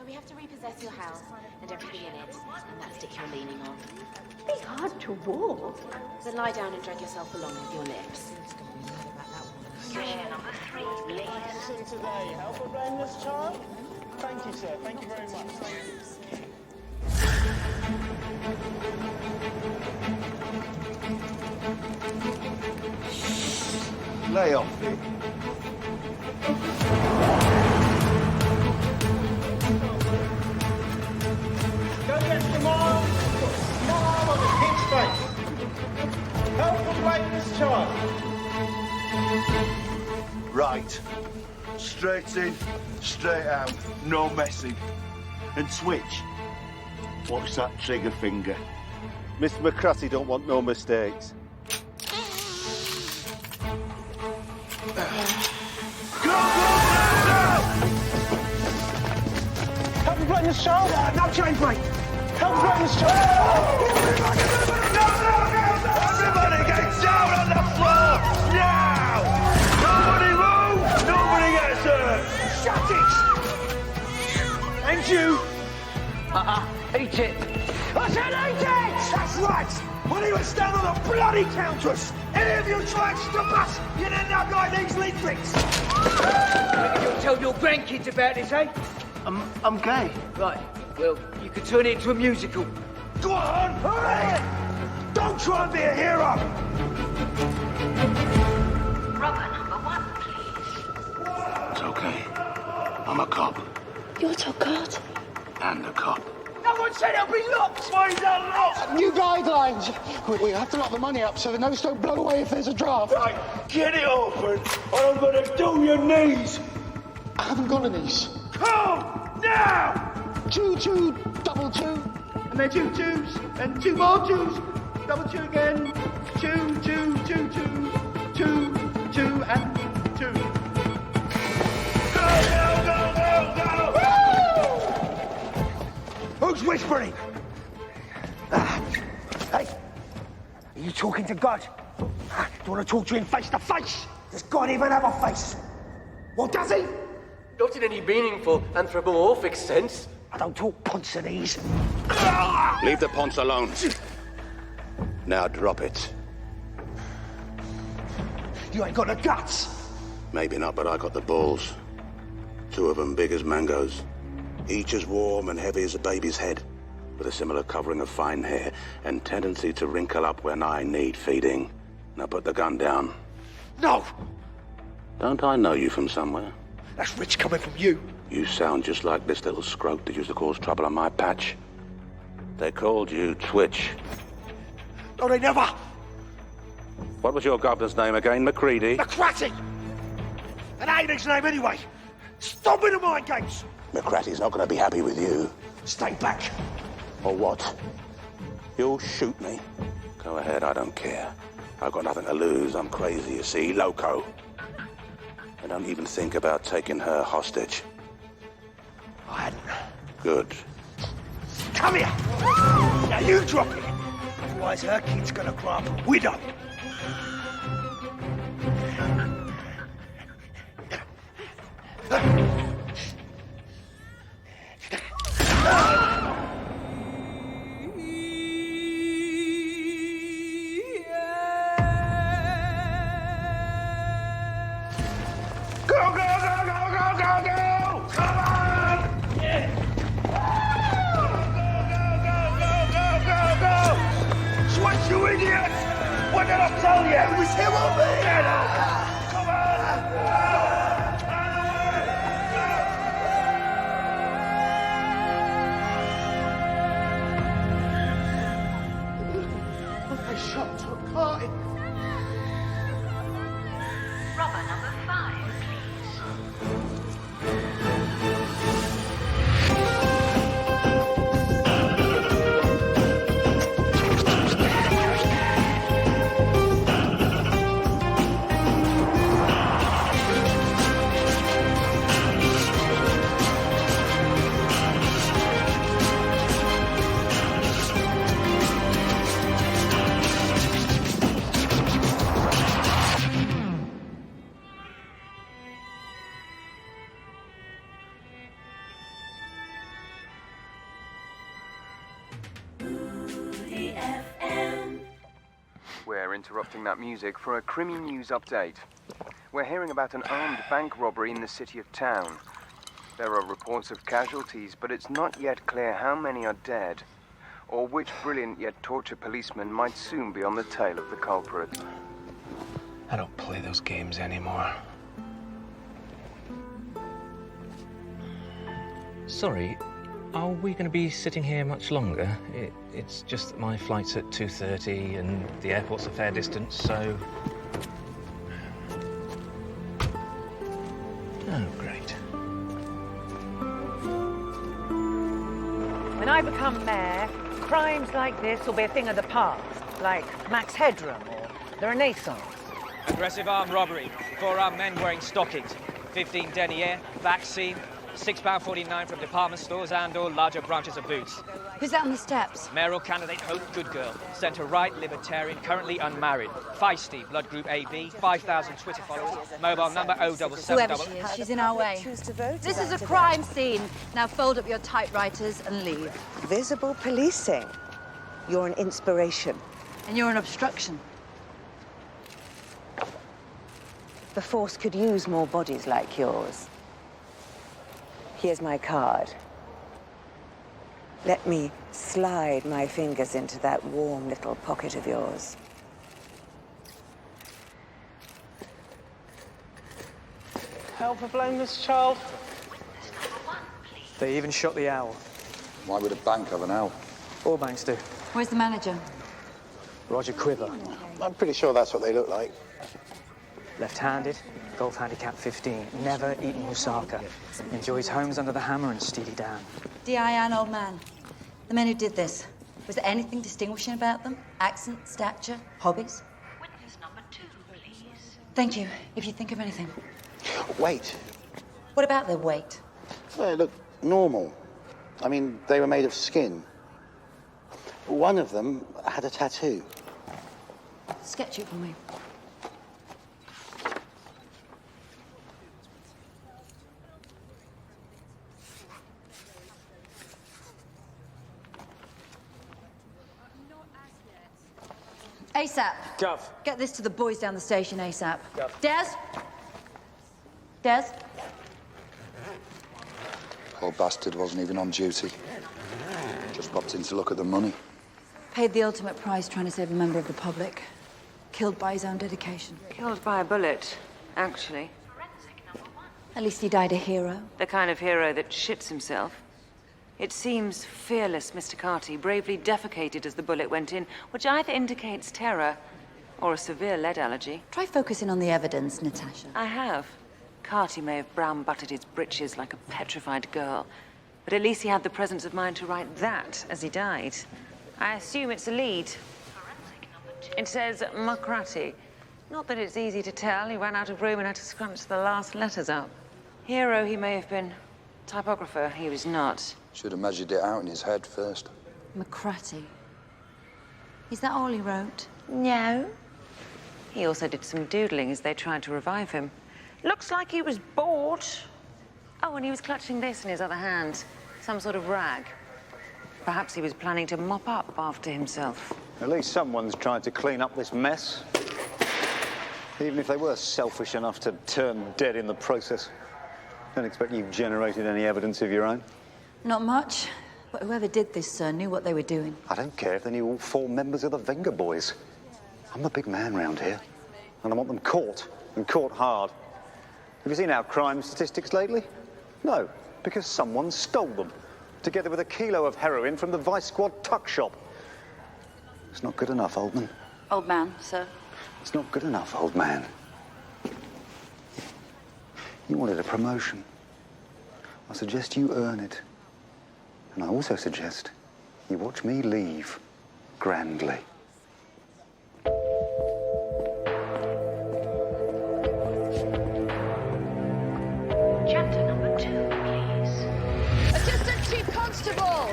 we have to repossess your house and everything in it, and that stick you're leaning on. Be hard to walk. Then lie down and drag yourself along with your lips. Treasure number 3, please. Today, help a brainless child? Thank you, sir. Thank you very much. Thank you. Lay off it. Go get some arms. Smile on the kid's face. Help a brainless child. Right. Straight in, straight out. No messing. And switch. Watch that trigger finger. Mr. McCrutty don't want no mistakes. Help a brainless child. No change, mate. Help a brainless child. Everybody get down on the floor! Now! Nobody move! Nobody gets hurt! Shut it! And you. Eat it. I said eat it! That's right! When he was down on the bloody counters, any of you try and stop us, you'd end up like these leaflets! You'll tell your grandkids about this, eh? I'm gay. Right. Well, you could turn it into a musical. Go on! Hurry! Don't try and be a hero! Rubber number 1, please. It's okay. I'm a cop. You're so good. And a cop. No one said it'll be locked. Why is that locked? New guidelines. We have to lock the money up so the notes don't blow away if there's a draft. Right, get it open, or I'm gonna do your knees. I haven't got any. Come now! 2, 2, double 2. And then 2 twos, and 2 more 2s. Double 2 again. 2, 2, 2, 2. 2, 2, and 2. Go! Who's whispering? Hey, are you talking to God? Do you want to talk to him face to face? Does God even have a face? Well, does he? Not in any meaningful anthropomorphic sense. I don't talk Ponsanese. Leave the ponce alone. Now drop it. You ain't got the guts. Maybe not, but I got the balls. 2 of them big as mangoes. Each as warm and heavy as a baby's head, with a similar covering of fine hair and tendency to wrinkle up when I need feeding. Now put the gun down. No, Don't I know you from somewhere? that's rich coming from you. You sound just like this little scrote that used to cause trouble on my patch. They called you Twitch. No, they never. What was your governor's name again, McCready? McCratty. And that ain't his name anyway. Stop in the mind games. McCratty's not going to be happy with you. Stay back. Or what? You'll shoot me. Go ahead, I don't care. I've got nothing to lose. I'm crazy, you see, loco. And don't even think about taking her hostage. I hadn't. Good. Come here. Now you drop it. Otherwise her kid's gonna grow up a widow. You idiot! What did I tell you? It was him or me! Get up! Come on! They shot to a party. Rubber number 5, please. interrupting that music for a Crimi News update. We're hearing about an armed bank robbery in the city of town. There are reports of casualties, but it's not yet clear how many are dead, or which brilliant yet tortured policeman might soon be on the tail of the culprit. I don't play those games anymore. Sorry, are we going to be sitting here much longer? It's just that my flight's at 2:30 and the airport's a fair distance, so... Oh, great. When I become mayor, crimes like this will be a thing of the past, like Max Headroom or the Renaissance. Aggressive armed robbery. 4 armed men wearing stockings. 15 denier, vaccine, £6.49 from department stores and or larger branches of Boots. Who's that on the steps? Mayoral candidate Hope Goodgirl. Centre-right, libertarian, currently unmarried. Feisty, blood group AB, 5,000 Twitter followers. Mobile number 077... Whoever she is, she's in our way. This is a crime scene. Now fold up your typewriters and leave. Visible policing. You're an inspiration. And you're an obstruction. The force could use more bodies like yours. Here's my card. Let me slide my fingers into that warm little pocket of yours. Help a blameless child? They even shot the owl. Why would a bank have an owl? All banks do. Where's the manager? Roger Quiver. I'm pretty sure that's what they look like. Left-handed, golf handicap 15. Never eaten moussaka. Enjoys homes under the hammer and Steely Dan. D.I.N. old man. The men who did this. Was there anything distinguishing about them? Accent, stature, hobbies? Witness number 2, please. Thank you, if you think of anything. Weight. What about their weight? They look normal. I mean, they were made of skin. One of them had a tattoo. Sketch it for me. ASAP. Gov. Get this to the boys down the station ASAP. Gov. Des? Des? Poor bastard wasn't even on duty. Just popped in to look at the money. Paid the ultimate price trying to save a member of the public. Killed by his own dedication. Killed by a bullet, actually. At least he died a hero. The kind of hero that shits himself. It seems fearless, Mr. Carty bravely defecated as the bullet went in, which either indicates terror or a severe lead allergy. Try focusing on the evidence, Natasha. I have. Carty may have brown-buttered his britches like a petrified girl, but at least he had the presence of mind to write that as he died. I assume it's a lead. It says McCratty. Not that it's easy to tell. He ran out of room and had to scrunch the last letters up. Hero he may have been. Typographer he was not. Should have measured it out in his head first. McCratty. Is that all he wrote? No. He also did some doodling as they tried to revive him. Looks like he was bored. Oh, and he was clutching this in his other hand. Some sort of rag. Perhaps he was planning to mop up after himself. At least someone's tried to clean up this mess. Even if they were selfish enough to turn dead in the process. Don't expect you've generated any evidence of your own. Not much. But whoever did this, sir, knew what they were doing. I don't care if they knew all 4 members of the Venga Boys. I'm the big man round here. And I want them caught, and caught hard. Have you seen our crime statistics lately? No, because someone stole them. Together with a kilo of heroin from the Vice Squad tuck shop. It's not good enough, old man. Old man, sir. It's not good enough, old man. You wanted a promotion. I suggest you earn it. And I also suggest you watch me leave grandly. Chapter number 2, please. Assistant Chief Constable!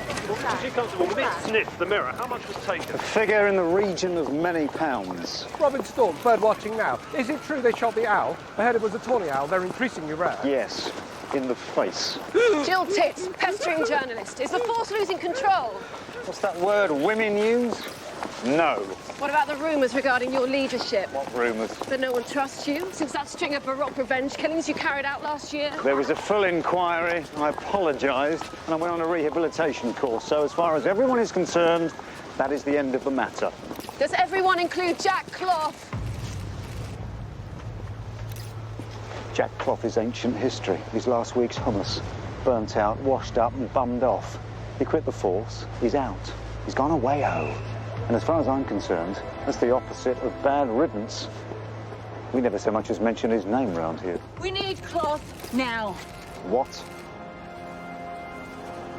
Chief Constable, with this sniff, the mirror, how much was taken? A figure in the region of many pounds. Robin Storm, bird watching now. Is it true they shot the owl? I heard it was a tawny owl. They're increasingly rare. Yes, in the face. Jill Tits, pestering journalist. Is the force losing control? What's that word women use? No. What about the rumours regarding your leadership? What rumours? That no one trusts you since that string of Baroque revenge killings you carried out last year? There was a full inquiry, I apologised, and I went on a rehabilitation course. So as far as everyone is concerned, that is the end of the matter. Does everyone include Jack Clough? Jack Clough is ancient history. He's last week's hummus. Burnt out, washed up and bummed off. He quit the force. He's out. He's gone away-o. And as far as I'm concerned, that's the opposite of bad riddance. We never so much as mention his name round here. We need Clough now. What?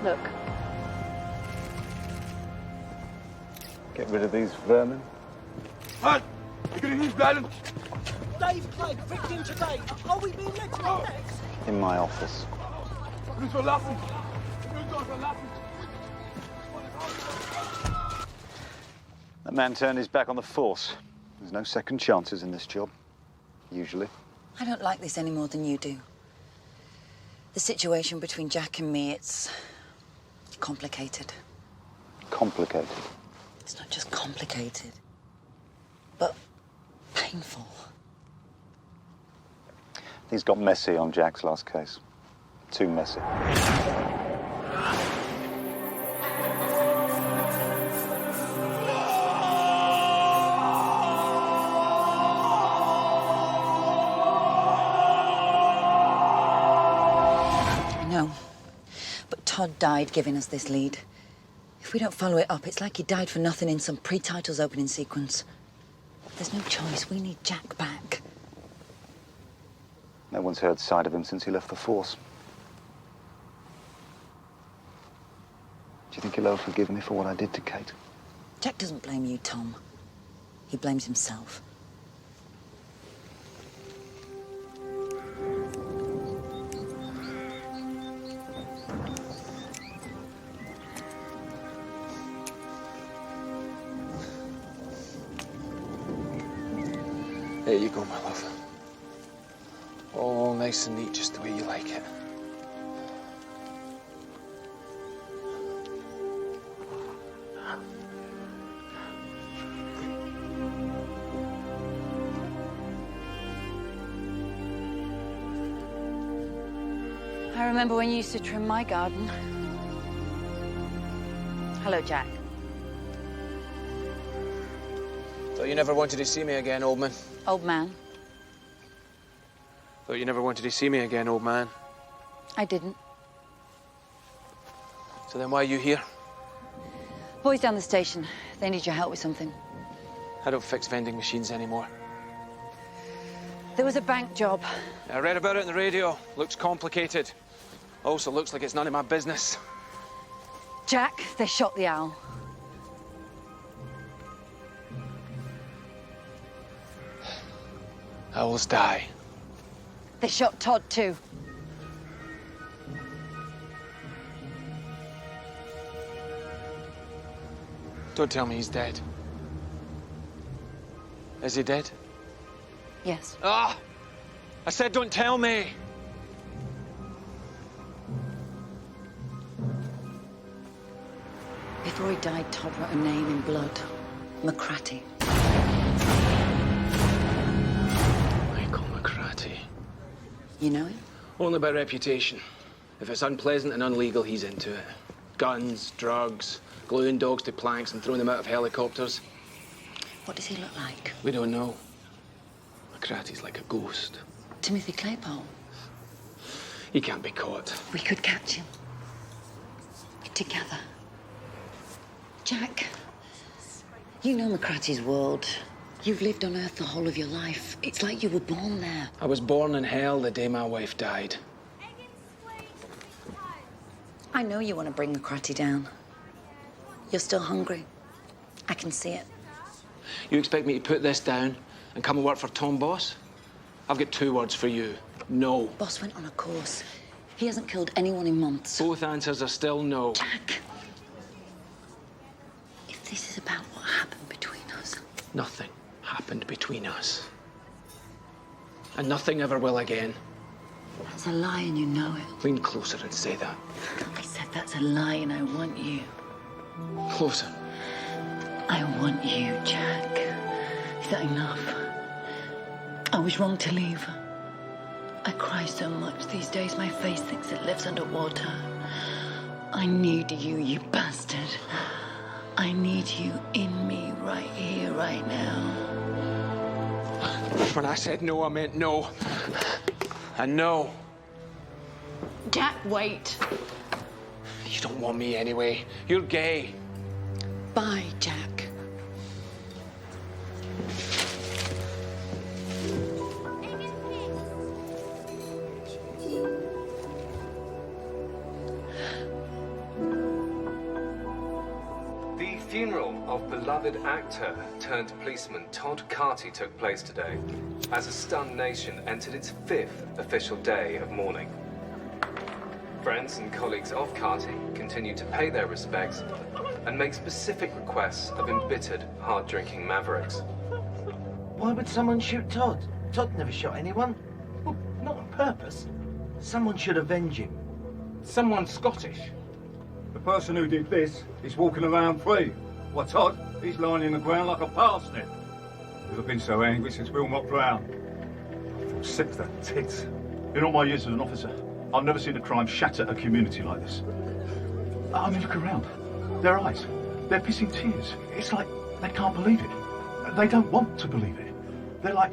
Look. Get rid of these vermin? Hey, you're gonna use balance. Dave Clegg, victim today. Are we being let go next? In my office. That man turned his back on the force. There's no second chances in this job, usually. I don't like this any more than you do. The situation between Jack and me, it's complicated. Complicated? It's not just complicated, but painful. Things got messy on Jack's last case. Too messy. I know, but Todd died giving us this lead. If we don't follow it up, it's like he died for nothing in some pre-titles opening sequence. There's no choice. We need Jack back. No one's heard sight of him since he left the force. Do you think he'll ever forgive me for what I did to Kate? Jack doesn't blame you, Tom. He blames himself. There you go, my love. All nice and neat, just the way you like it. I remember when you used to trim my garden. Hello, Jack. Thought you never wanted to see me again, old man. Old man. Thought you never wanted to see me again, old man. I didn't. So then why are you here? Boys down the station. They need your help with something. I don't fix vending machines anymore. There was a bank job. I read about it on the radio. Looks complicated. Also looks like it's none of my business. Jack, they shot the owl. Owls die. They shot Todd, too. Don't tell me he's dead. Is he dead? Yes. Ah! I said don't tell me! Before he died, Todd wrote a name in blood. McCratty. Michael McCratty. You know him? Only by reputation. If it's unpleasant and illegal, he's into it. Guns, drugs, gluing dogs to planks and throwing them out of helicopters. What does he look like? We don't know. McCratty's like a ghost. Timothy Claypole. He can't be caught. We could catch him. Together. Jack, you know McCratty's world. You've lived on Earth the whole of your life. It's like you were born there. I was born in hell the day my wife died. I know you want to bring McCratty down. You're still hungry. I can see it. You expect me to put this down and come and work for Tom Boss? I've got two words for you. No. Boss went on a course. He hasn't killed anyone in months. Both answers are still no. Jack, if this is about what happened between us... Nothing happened between us. And nothing ever will again. That's a lie and you know it. Lean closer and say that. I said that's a lie and I want you. Closer. I want you, Jack. Is that enough? I was wrong to leave. I cry so much these days, my face thinks it lives underwater. I need you, you bastard. I need you in me right here, right now. When I said no, I meant no. And no. Jack, wait. You don't want me anyway. You're gay. Bye, Jack. The funeral of beloved actor turned policeman Todd Carty took place today, as a stunned nation entered its 5th official day of mourning. Friends and colleagues of Carty continue to pay their respects and make specific requests of embittered, hard-drinking mavericks. Why would someone shoot Todd? Todd never shot anyone. Well, not on purpose. Someone should avenge him. Someone Scottish. The person who did this is walking around free. Well, Todd, he's lying in the ground like a parsnip. Never been so angry since Wilmot drowned. I feel sick to the tits. In all my years as an officer, I've never seen a crime shatter a community like this. I mean, look around. Their eyes, they're pissing tears. It's like they can't believe it. They don't want to believe it. They're like,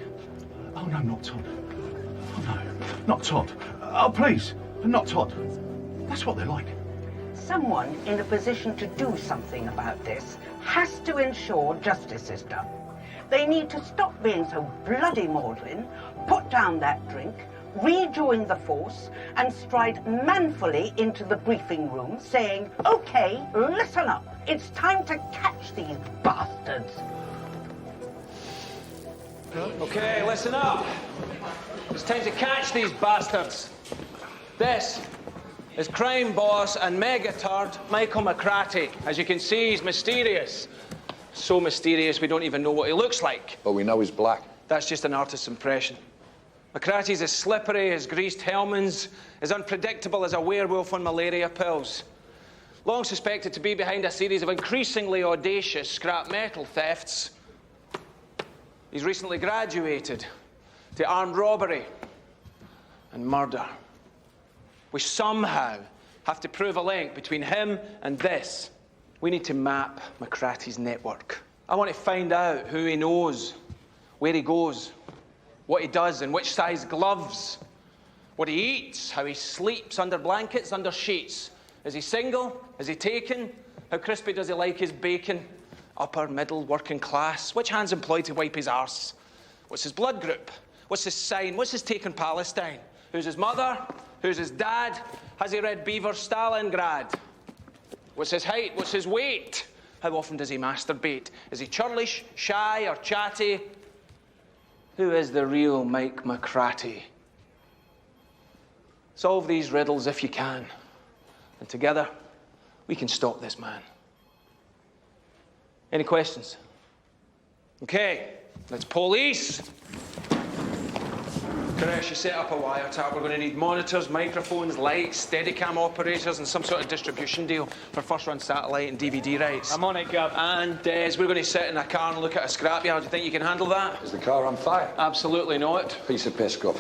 oh no, not Todd. Oh no, not Todd. Oh please, not Todd. That's what they're like. Someone in a position to do something about this has to ensure justice is done. They need to stop being so bloody maudlin, put down that drink, rejoin the force, and stride manfully into the briefing room saying, okay, listen up. It's time to catch these bastards. Okay, listen up. It's time to catch these bastards. This is crime boss and mega turd Michael McCratty. As you can see, he's mysterious. So mysterious we don't even know what he looks like. But we know he's black. That's just an artist's impression. McCratty's as slippery as greased Hellmann's, as unpredictable as a werewolf on malaria pills. Long suspected to be behind a series of increasingly audacious scrap metal thefts. He's recently graduated to armed robbery and murder. We somehow have to prove a link between him and this. We need to map McCratty's network. I want to find out who he knows, where he goes, what he does in which size gloves, what he eats, how he sleeps, under blankets, under sheets. Is he single? Is he taken? How crispy does he like his bacon? Upper, middle, working class? Which hand's employed to wipe his arse? What's his blood group? What's his sign? What's his take on Palestine? Who's his mother? Who's his dad? Has he read Beaver Stalingrad? What's his height? What's his weight? How often does he masturbate? Is he churlish, shy, or chatty? Who is the real Mike McCratty? Solve these riddles if you can. And together, we can stop this man. Any questions? Okay, let's police. Koresh, you set up a wiretap. We're going to need monitors, microphones, lights, Steadicam operators, and some sort of distribution deal for first-run satellite and DVD rights. I'm on it, Gov. And Des, we're going to sit in a car and look at a scrapyard. Do you think you can handle that? Is the car on fire? Absolutely not. Piece of piss, Gov.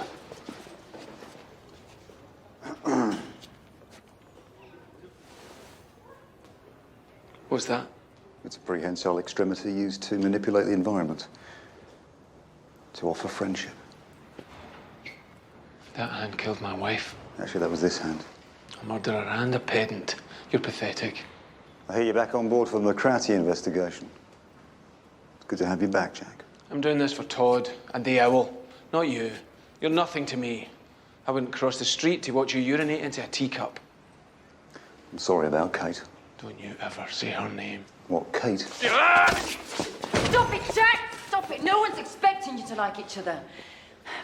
What's that? It's a prehensile extremity used to manipulate the environment. To offer friendship. That hand killed my wife. Actually, that was this hand. A murderer and a pedant. You're pathetic. I hear you're back on board for the McCratty investigation. It's good to have you back, Jack. I'm doing this for Todd and the owl, not you. You're nothing to me. I wouldn't cross the street to watch you urinate into a teacup. I'm sorry about Kate. Don't you ever say her name. What, Kate? Stop it, Jack! Stop it. No one's expecting you to like each other.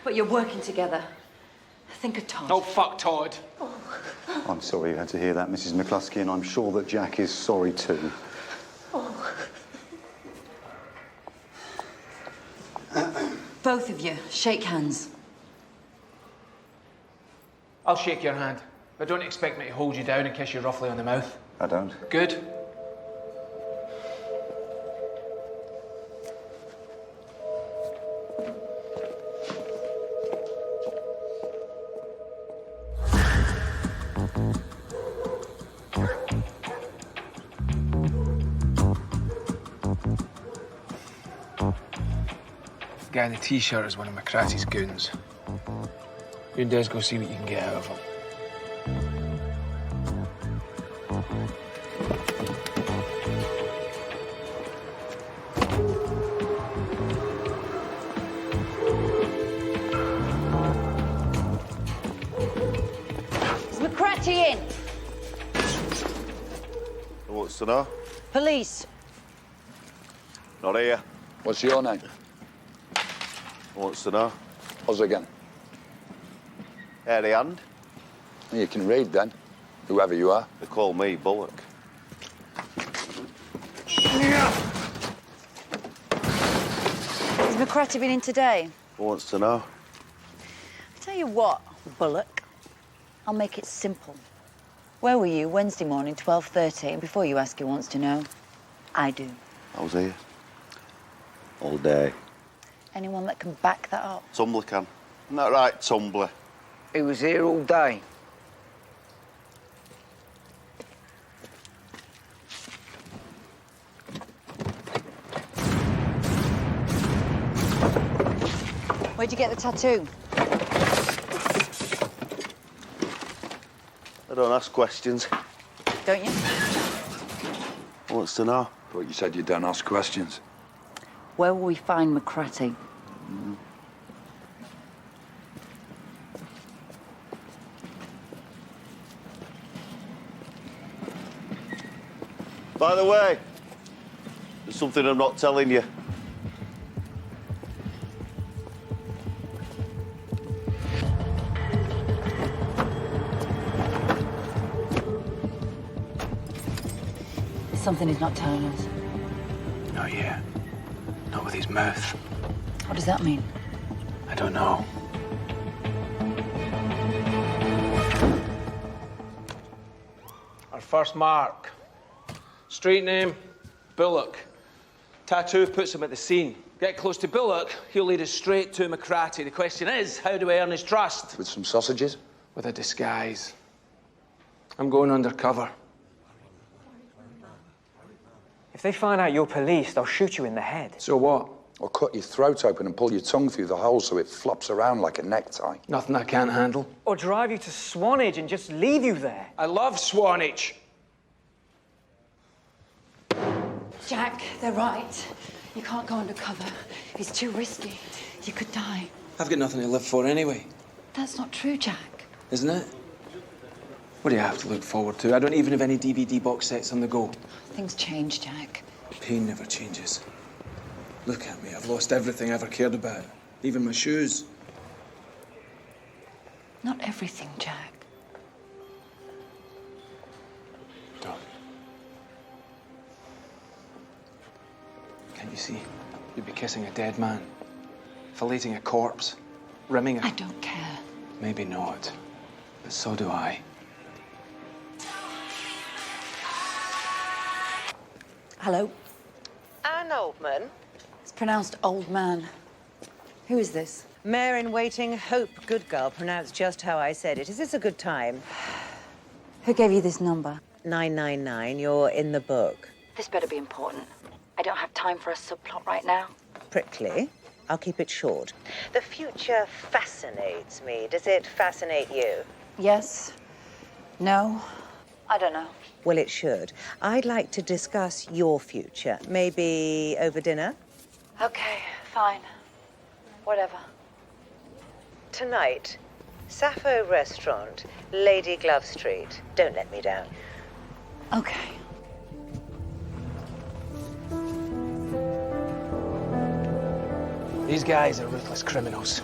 But you're working together. Think of Todd. Oh, fuck Todd. I'm sorry you had to hear that, Mrs. McCluskey, and I'm sure that Jack is sorry too. Both of you, shake hands. I'll shake your hand, but don't expect me to hold you down and kiss you roughly on the mouth. I don't. Good. The guy in the t-shirt is one of McCratty's goons. You and Des go see what you can get out of him. Is McCratty in? What's to know? Police. Not here. What's your name? What's to know? Us again. Hairy hand. You can read then, whoever you are. They call me Bullock. Has McCratty been in today? Wants to know? I tell you what, Bullock. I'll make it simple. Where were you Wednesday morning, 12:30? And before you ask who wants to know, I do. I was here. All day. Anyone that can back that up? Tumbler can. Isn't that right, Tumbler? He was here all day. Where'd you get the tattoo? I don't ask questions. Don't you? Wants to know? But you said you don't ask questions. Where will we find McCratty? By the way, there's something I'm not telling you. Something he's not telling us. Not yet. Not with his mouth. What does that mean? I don't know. Our first mark. Street name, Bullock. Tattoo puts him at the scene. Get close to Bullock, he'll lead us straight to McCratty. The question is, how do we earn his trust? With some sausages? With a disguise. I'm going undercover. If they find out you're police, they'll shoot you in the head. So what? Or cut your throat open and pull your tongue through the hole so it flops around like a necktie. Nothing I can't handle. Or drive you to Swanage and just leave you there. I love Swanage. Jack, they're right. You can't go undercover. It's too risky. You could die. I've got nothing to live for anyway. That's not true, Jack. Isn't it? What do you have to look forward to? I don't even have any DVD box sets on the go. Things change, Jack. Pain never changes. Look at me. I've lost everything I ever cared about. Even my shoes. Not everything, Jack. Don't. Can't you see? You'd be kissing a dead man. Filleting a corpse. Rimming a... I don't care. Maybe not. But so do I. Hello? Anne Oldman. It's pronounced old man. Who is this? Mayor-in-waiting Hope Goodgirl, pronounced just how I said it. Is this a good time? Who gave you this number? 999, you're in the book. This better be important. I don't have time for a subplot right now. Prickly. I'll keep it short. The future fascinates me. Does it fascinate you? Yes. No. I don't know. Well, it should. I'd like to discuss your future. Maybe over dinner? Okay, fine. Whatever. Tonight, Sappho Restaurant, Lady Glove Street. Don't let me down. Okay. These guys are ruthless criminals.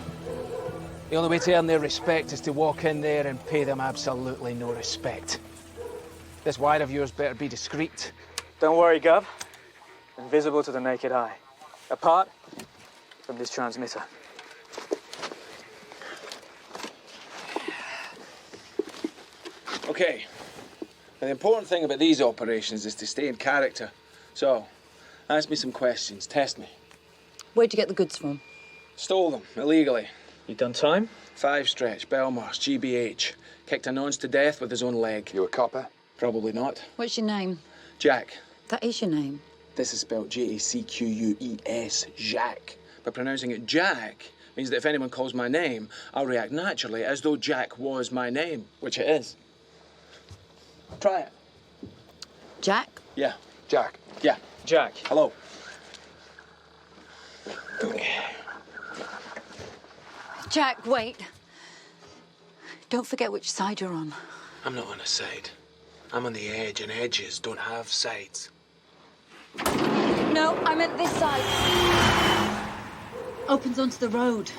The only way to earn their respect is to walk in there and pay them absolutely no respect. This wire of yours better be discreet. Don't worry, Gov. Invisible to the naked eye. Apart from this transmitter. Okay. Now, the important thing about these operations is to stay in character. So, ask me some questions. Test me. Where'd you get the goods from? Stole them, illegally. You done time? 5 stretch, Belmarsh, GBH. Kicked a nonce to death with his own leg. You a copper? Probably not. What's your name? Jack. That is your name. This is spelled Jacques, Jack. But pronouncing it Jack means that if anyone calls my name, I'll react naturally as though Jack was my name, which it is. Try it. Jack? Yeah, Jack. Yeah, Jack. Hello. Jack, wait. Don't forget which side you're on. I'm not on a side. I'm on the edge, and edges don't have sides. No, I meant this side. Opens onto the road.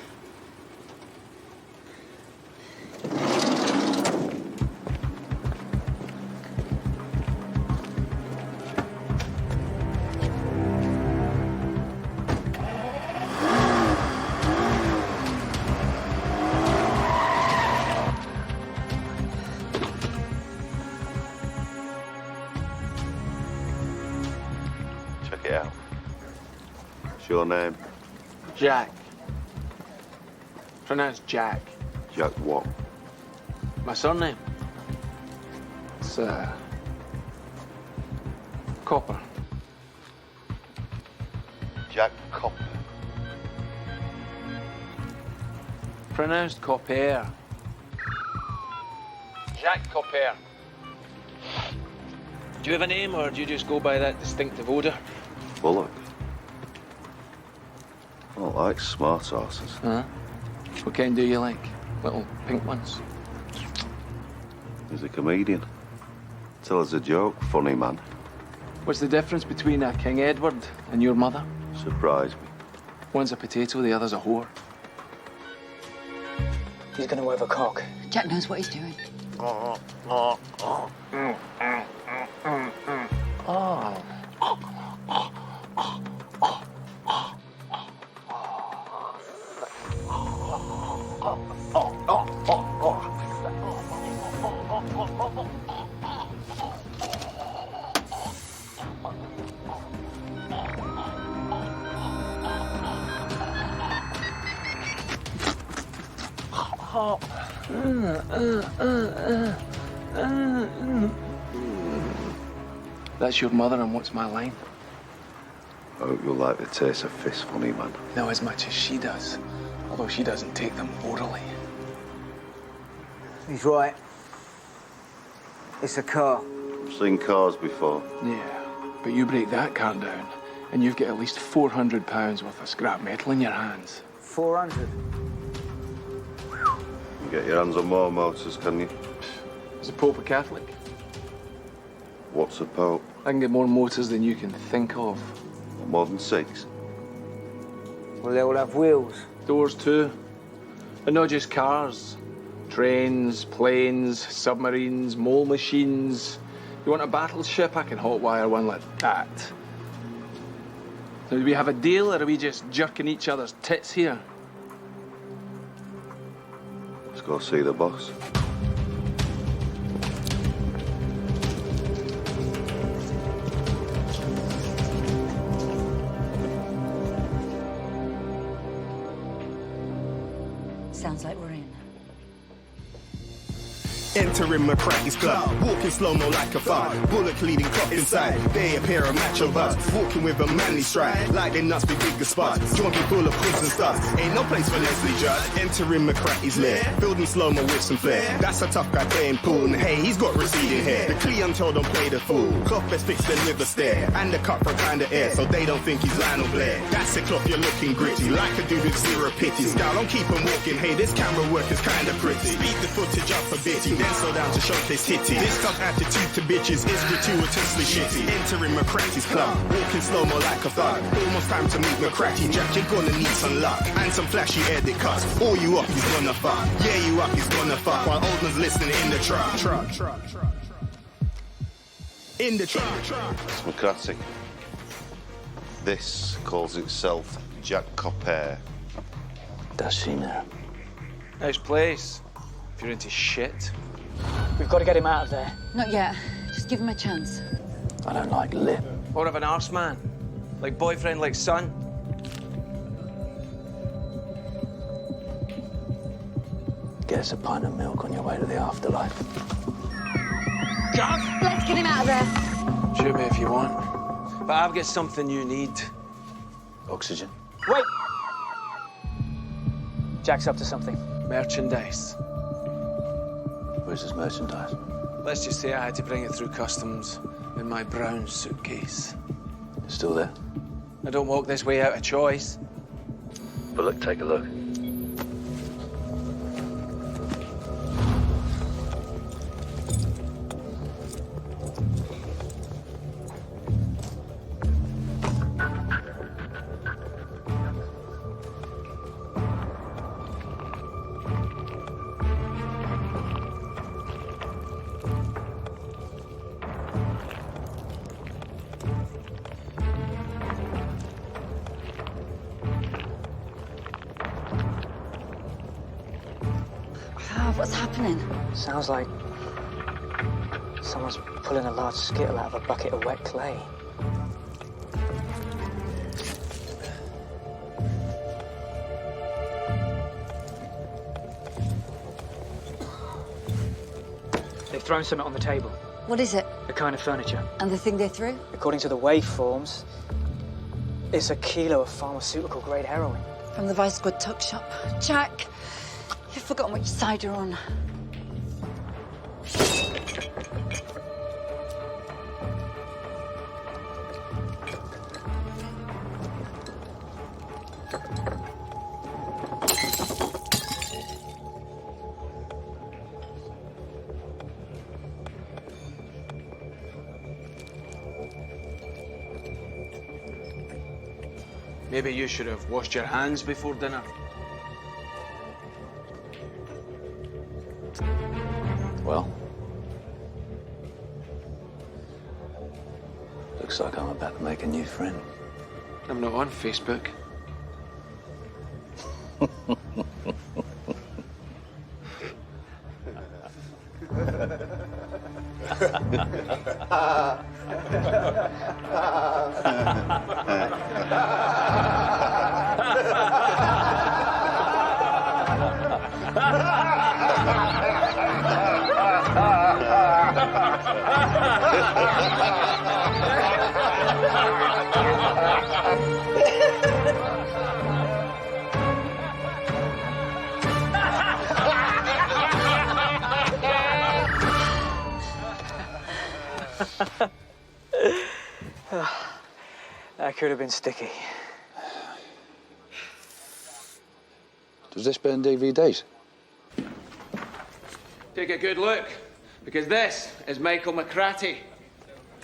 Check it out. What's your name? Jack. Pronounced Jack. Jack what? My surname? It's, Copper. Jack Copper. Pronounced Copper. Jacques Copper. Do you have a name, or do you just go by that distinctive odour? Bullock. I don't like smart horses. Huh? What kind do you like? Little pink ones? He's a comedian. Tell us a joke, funny man. What's the difference between a King Edward and your mother? Surprise me. One's a potato, the other's a whore. He's gonna have a cock. Jack knows what he's doing. Oh. That's your mother, and what's my line? I hope you'll like the taste of fish, funny man. Not as much as she does, although she doesn't take them orally. He's right. It's a car. I've seen cars before. Yeah, but you break that car down, and you've got at least £400 worth of scrap metal in your hands. 400. You get your hands on more motors, can you? Is the Pope a Catholic? What's a Pope? I can get more motors than you can think of. More than 6? Well, they all have wheels. Doors too. And not just cars. Trains, planes, submarines, mole machines. You want a battleship? I can hotwire one like that. Now, do we have a deal, or are we just jerking each other's tits here? Let's go see the boss. Sounds like we're in. Entering McCrackey's club, walking slow-mo like a thug. Bullock leading clock inside, they appear a macho buzz. Walking with a manly stride, like they nuts be bigger spots. Joint be full of hoods and stuff, ain't no place for Leslie Judd. Entering McCrackey's lair, building slow-mo with some flair. That's a tough guy playing pool, and hey, he's got receding hair. The clientele don't play the fool, cloth best fix the liver stare. And the cutthroat kind of air, so they don't think he's Lionel Blair. That's the cloth, you're looking gritty, like a dude with zero pity. Scowl, don't keep him walking, hey, this camera work is kinda pretty. Speed the footage up a bitty, then slow down to showcase hitty. This tough attitude to bitches is gratuitously shitty. Entering McCrackey's club, walking slow-mo like a thug. Almost time to meet McCrackey Jack, you're gonna need some luck. And some flashy edit cuts, all you up, he's gonna fuck. Yeah, you up, he's gonna fuck, while old one's listening in the truck. In the truck. It's McCrackey. This calls itself Jack Copper. Does she now? Nice place, if you're into shit. We've got to get him out of there. Not yet. Just give him a chance. I don't like lip. Or of an arse man. Like boyfriend, like son. Get us a pint of milk on your way to the afterlife. Jack! Let's get him out of there. Shoot me if you want. But I've got something you need. Oxygen. Wait! Jack's up to something. Merchandise. Where's his merchandise? Let's just say I had to bring it through customs in my brown suitcase. It's still there? I don't walk this way out of choice. But look, take a look. What's happening? Sounds like someone's pulling a large skittle out of a bucket of wet clay. They've thrown something on the table. What is it? A kind of furniture. And the thing they threw? According to the waveforms, it's a kilo of pharmaceutical-grade heroin. From the Vice Squad tuck shop. Jack, you've forgotten which side you're on. Maybe you should have washed your hands before dinner. Well, looks like I'm about to make a new friend. I'm not on Facebook. That could have been sticky. Does this burn DVDs? Take a good look, because this is Michael McCratty.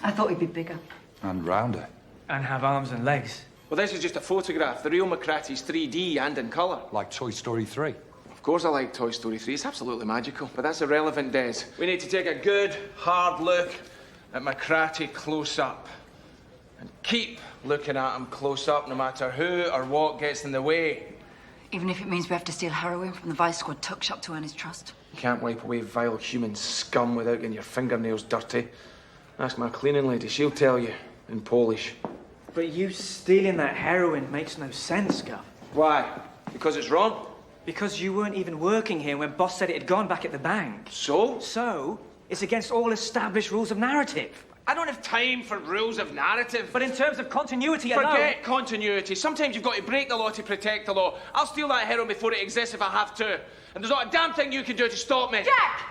I thought he'd be bigger. And rounder. And have arms and legs. Well, this is just a photograph. The real McCratty's 3D and in colour. Like Toy Story 3. Of course I like Toy Story 3. It's absolutely magical. But that's irrelevant, Des. We need to take a good, hard look at McCratty close up. And keep looking at him close up, no matter who or what gets in the way. Even if it means we have to steal heroin from the Vice Squad tuck shop to earn his trust. You can't wipe away vile human scum without getting your fingernails dirty. Ask my cleaning lady. She'll tell you in Polish. But you stealing that heroin makes no sense, Gov. Why? Because it's wrong? Because you weren't even working here when Boss said it had gone back at the bank. So? So, it's against all established rules of narrative. I don't have time for rules of narrative. But in terms of continuity alone... Forget continuity. Sometimes you've got to break the law to protect the law. I'll steal that heroin before it exists if I have to. And there's not a damn thing you can do to stop me. Jack!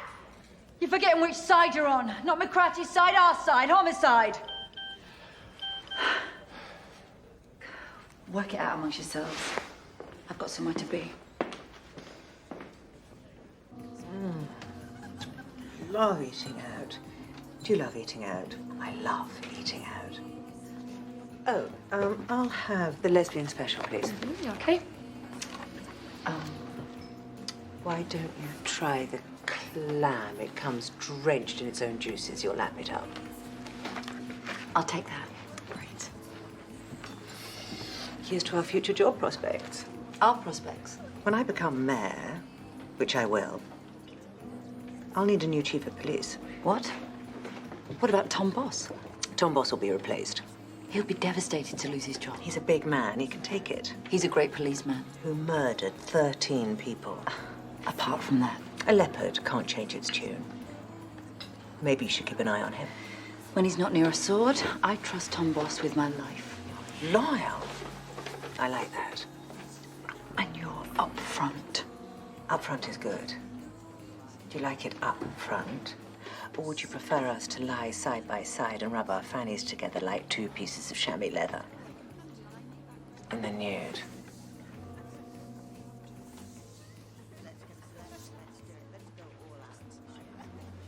You're forgetting which side you're on. Not McCratty's side, our side. Homicide. Work it out amongst yourselves. I've got somewhere to be. Love eating out. Do you love eating out? I love eating out. Oh, I'll have the lesbian special, please. Okay. Why don't you try the clam? It comes drenched in its own juices. You'll lap it up. I'll take that. Great. Here's to our future job prospects. Our prospects? When I become mayor, which I will, I'll need a new chief of police. What? What about Tom Boss? Tom Boss will be replaced. He'll be devastated to lose his job. He's a big man. He can take it. He's a great policeman. Who murdered 13 people. Apart from that. A leopard can't change its tune. Maybe you should keep an eye on him. When he's not near a sword, I trust Tom Boss with my life. Loyal. I like that. And you're up front. Up front is good. Do you like it up front? Or would you prefer us to lie side by side and rub our fannies together like two pieces of chamois leather? In the nude.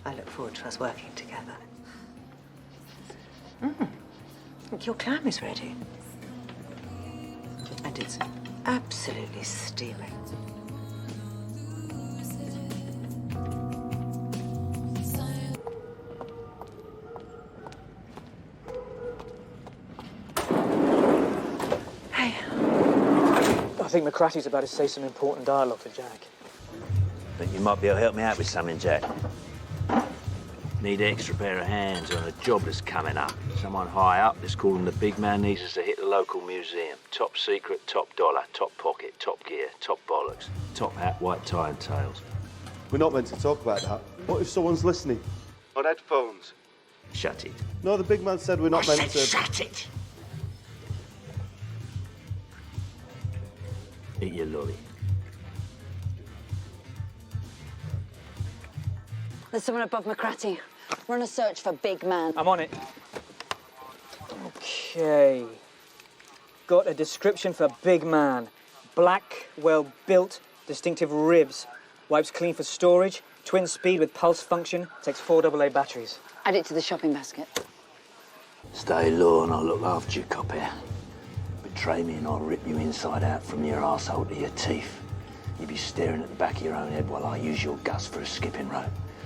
I look forward to us working together. Look, your clam is ready. And it's absolutely steaming. I think McCratty's about to say some important dialogue to Jack. Think you might be able to help me out with something, Jack? Need an extra pair of hands on a job that's coming up. Someone high up that's calling the big man needs us to hit the local museum. Top secret, top dollar, top pocket, top gear, top bollocks. Top hat, white tie and tails. We're not meant to talk about that. What if someone's listening? On headphones? Shut it. No, the big man said we're not meant to... Shut it! Eat your lolly. There's someone above McCratty. We're on a search for Big Man. I'm on it. Okay. Got a description for Big Man. Black, well-built, distinctive ribs. Wipes clean for storage. Twin speed with pulse function. Takes 4 AA batteries. Add it to the shopping basket. Stay low and I'll look after you, cop here. Betray me and I'll rip you inside out from your arsehole to your teeth. You'll be staring at the back of your own head while I use your guts for a skipping rope.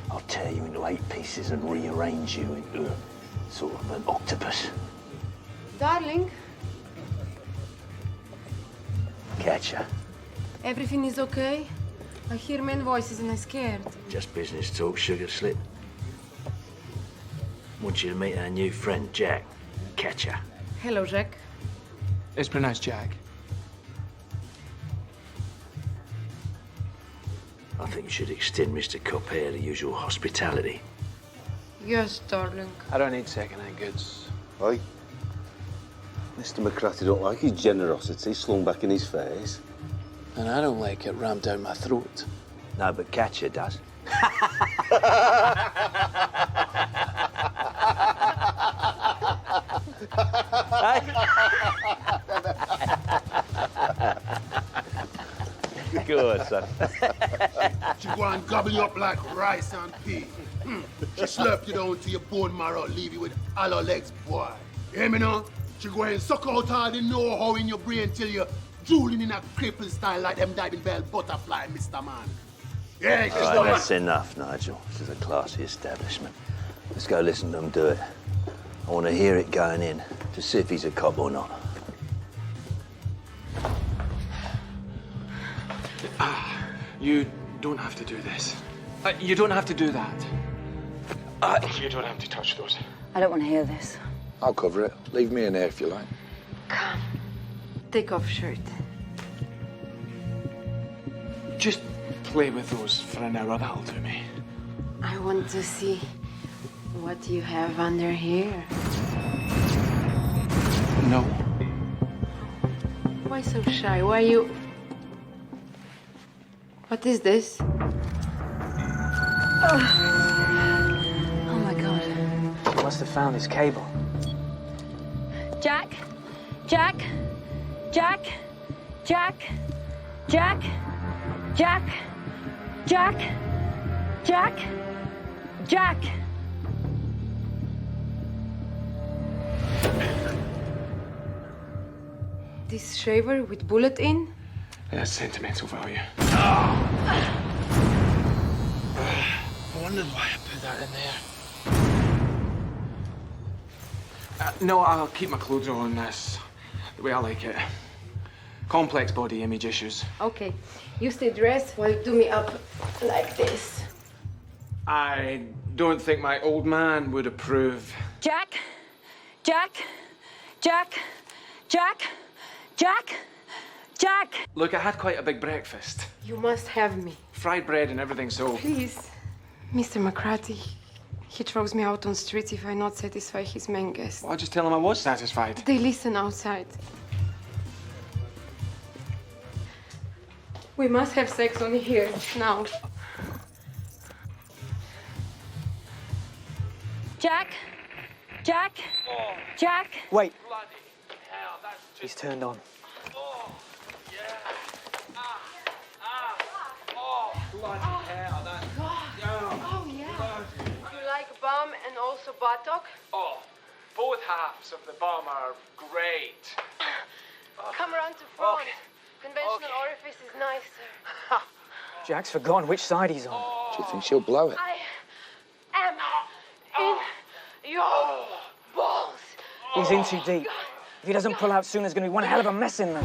I'll tear you into 8 pieces and rearrange you into sort of an octopus. Darling, Catcher. everything is okay? I hear men voices and I'm scared. Just business talk, sugar slip. Want you to meet our new friend, Jack. Catcher. Hello, Jack. It's pronounced Jack. I think you should extend Mr. Copper the usual hospitality. Yes, darling. I don't need second-hand goods. Aye. Mr. McCratty don't like his generosity slung back in his face. And I don't like it rammed down my throat. No, but Catcher does. Good, son. She go and gobble you up like rice and pea. She slurp you down to your bone marrow, leave you with hollow legs, boy. You hear me now? She go and suck out all the know-how in your brain till you're drooling in a cripple style like them diving bell butterfly, Mr. Man. Yeah, she's All done right, it. that's enough, Nigel. This is a classy establishment. Let's go listen to them do it. I want to hear it going in to see if he's a cop or not. You don't have to do this. You don't have to do that. You don't have to touch those. I don't want to hear this. I'll cover it. Leave me in there if you like. Come. Take off shirt. Just play with those for an hour, that'll do me. I want to see what you have under here. No. Why so shy? Why you... What is this? Oh my God. He must have found his cable. Jack? Jack? Jack? Jack? Jack? Jack? Jack? Jack? Jack? This shaver with bullet in? It has sentimental value. I wondered why I put that in there. No, I'll keep my clothes on. That's the way I like it. Complex body image issues. Okay. You stay dressed while you do me up like this. I don't think my old man would approve. Jack? Jack? Jack? Jack? Jack? Jack! Look, I had quite a big breakfast. You must have me. Fried bread and everything, so... Please. Mr. McCratty, He throws me out on streets if I not satisfy his main guest. Well, I'll just tell him I was satisfied. They listen outside. We must have sex on here, now. Jack? Jack? Jack? Wait. He's turned on. Oh, yeah. You like bum and also buttock? Oh, both halves of the bum are great. Come around to front. Conventional orifice is nicer. Jack's forgotten which side he's on. Do you think she'll blow it? I am in your balls. He's in too deep. If he doesn't pull out soon, there's going to be one hell of a mess in there.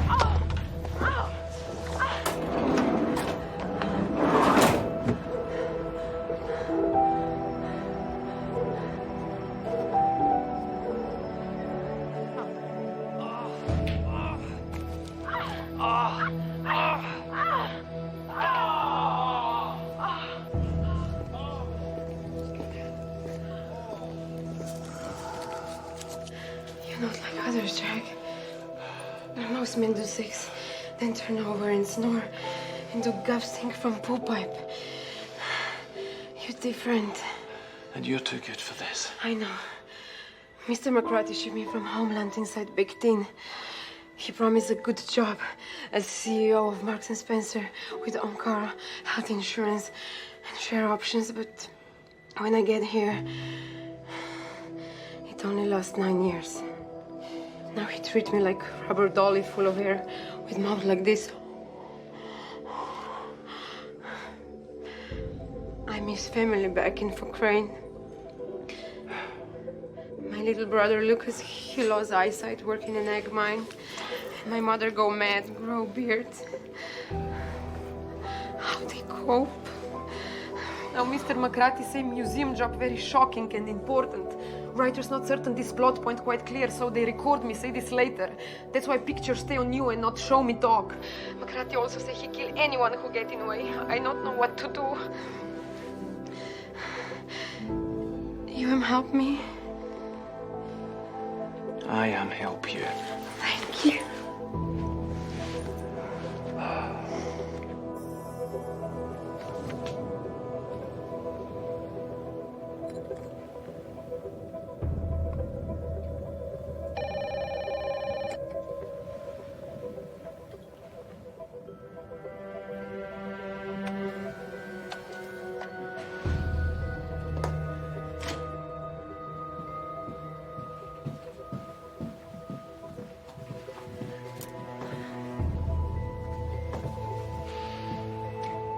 You're not like others, Jack. Most men do sex, then turn over and snore, and do guff stink from poo pipe. You're different. And you're too good for this. I know. Mr. McCarthy shipped me from Homeland inside Big Tin. He promised a good job as CEO of Marks and Spencer with own car, health insurance, and share options, but when I get here, it only lasts 9 years. Now he treats me like a rubber dolly full of air with mouth like this. I miss family back in Cochrane. My little brother Lucas, he lost eyesight working in an egg mine. And my mother go mad, grow beard. How they cope? Now Mr. McCarthy say museum job very shocking and important. Writers not certain this plot point quite clear, so they record me say this later. That's why pictures stay on you and not show me talk. McCarthy also say he kill anyone who get in way. I don't know what to do. You help me? I am help you. Thank you.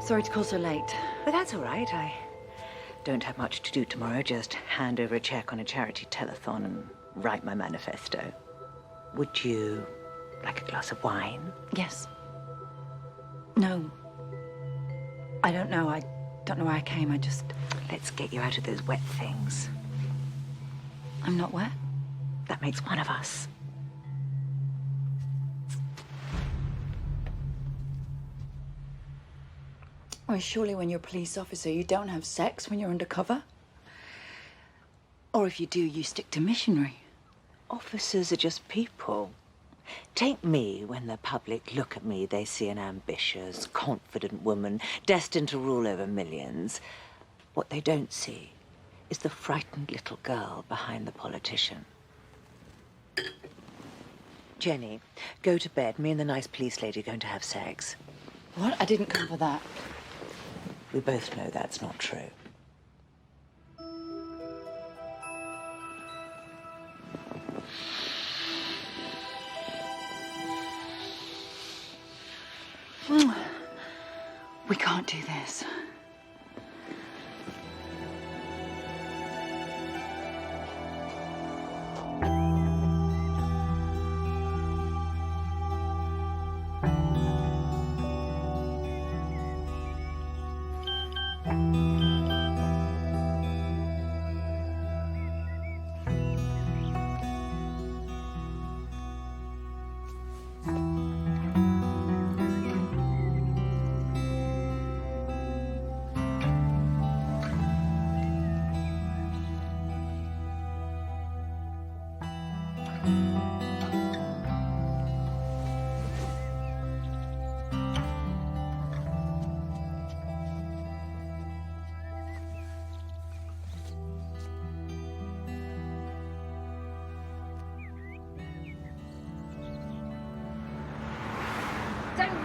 Sorry to call so late. But that's all right. I don't have much to do tomorrow. Just hand over a check on a charity telethon and write my manifesto. Would you like a glass of wine? Yes. No. I don't know. I don't know why I came. I just... Let's get you out of those wet things. I'm not wet? That makes one of us. Well, surely when you're a police officer, you don't have sex when you're undercover. Or if you do, you stick to missionary. Officers are just people. Take me. When the public look at me, they see an ambitious, confident woman destined to rule over millions. What they don't see is the frightened little girl behind the politician. Jenny, go to bed. Me and the nice police lady are going to have sex. What? I didn't come for that. We both know that's not true. We can't do this. Don't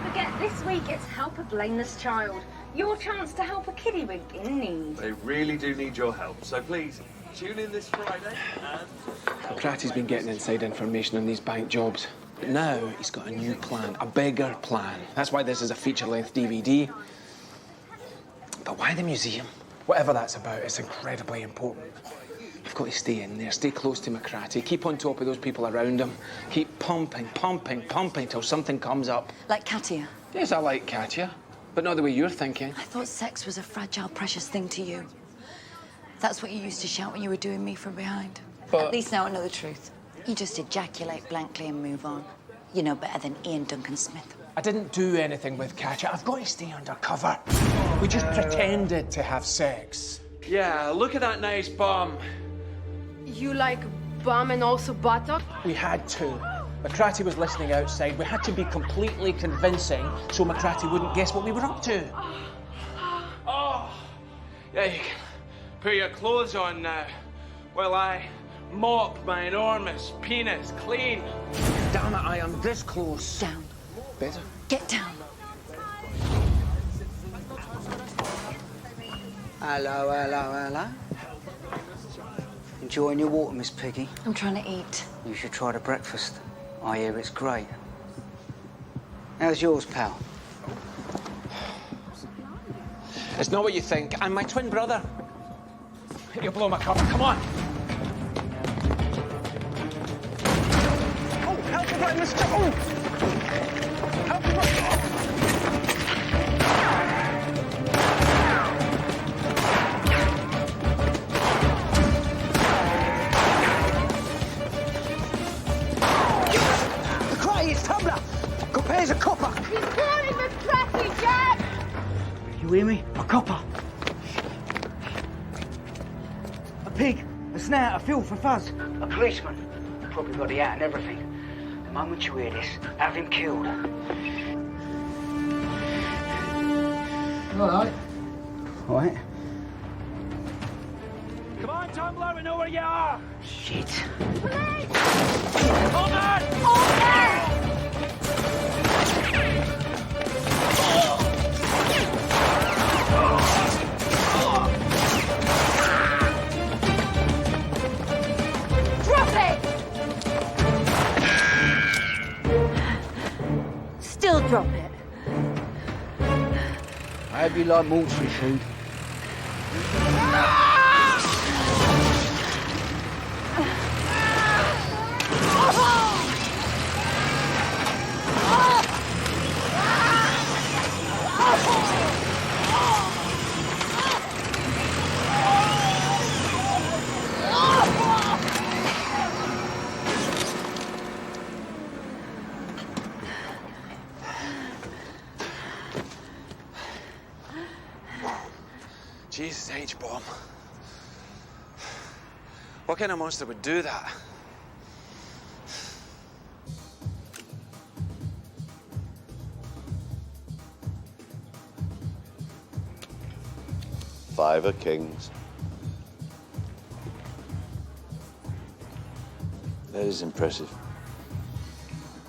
forget, this week it's Help a Blameless Child. Your chance to help a kiddie in need. They really do need your help, so please, tune in this Friday and... McCratty's been getting inside information on these bank jobs. But now he's got a new plan, a bigger plan. That's why this is a feature-length DVD. But why the museum? Whatever that's about, it's incredibly important. I've got to stay in there, stay close to McCratty, keep on top of those people around him, keep pumping till something comes up. Like Katia. Yes, I like Katia, but not the way you're thinking. I thought sex was a fragile, precious thing to you. That's what you used to shout when you were doing me from behind. But... At least now I know the truth. You just ejaculate blankly and move on. You know better than Ian Duncan Smith. I didn't do anything with Katia. I've got to stay undercover. We just pretended to have sex. Yeah, look at that nice bum. You like bum and also buttock? We had to. McCratty was listening outside. We had to be completely convincing so McCratty wouldn't guess what we were up to. Oh, yeah, you can put your clothes on now while I mop my enormous penis clean. Damn it, I am this close. Down. Better? Get down. Hello. Enjoying your water, Miss Piggy? I'm trying to eat. You should try the breakfast. I hear it's great. How's yours, pal? It's not what you think. I'm my twin brother. You'll blow my cover. Come on. Oh, help me, right, Mr. Oh! Help me, right. Here's a copper! He's calling McCratty, Jack! You hear me? A copper. A pig, a snout, a fill for fuzz. A policeman. Probably got the hat and everything. The moment you hear this, have him killed. All right. All right. Come on, Tumbler, we know where you are! Shit. Police! Hold on! Drop it! Still drop it. I hope you like mortuary food. Jesus H-bomb. What kind of monster would do that? Five of Kings. That is impressive.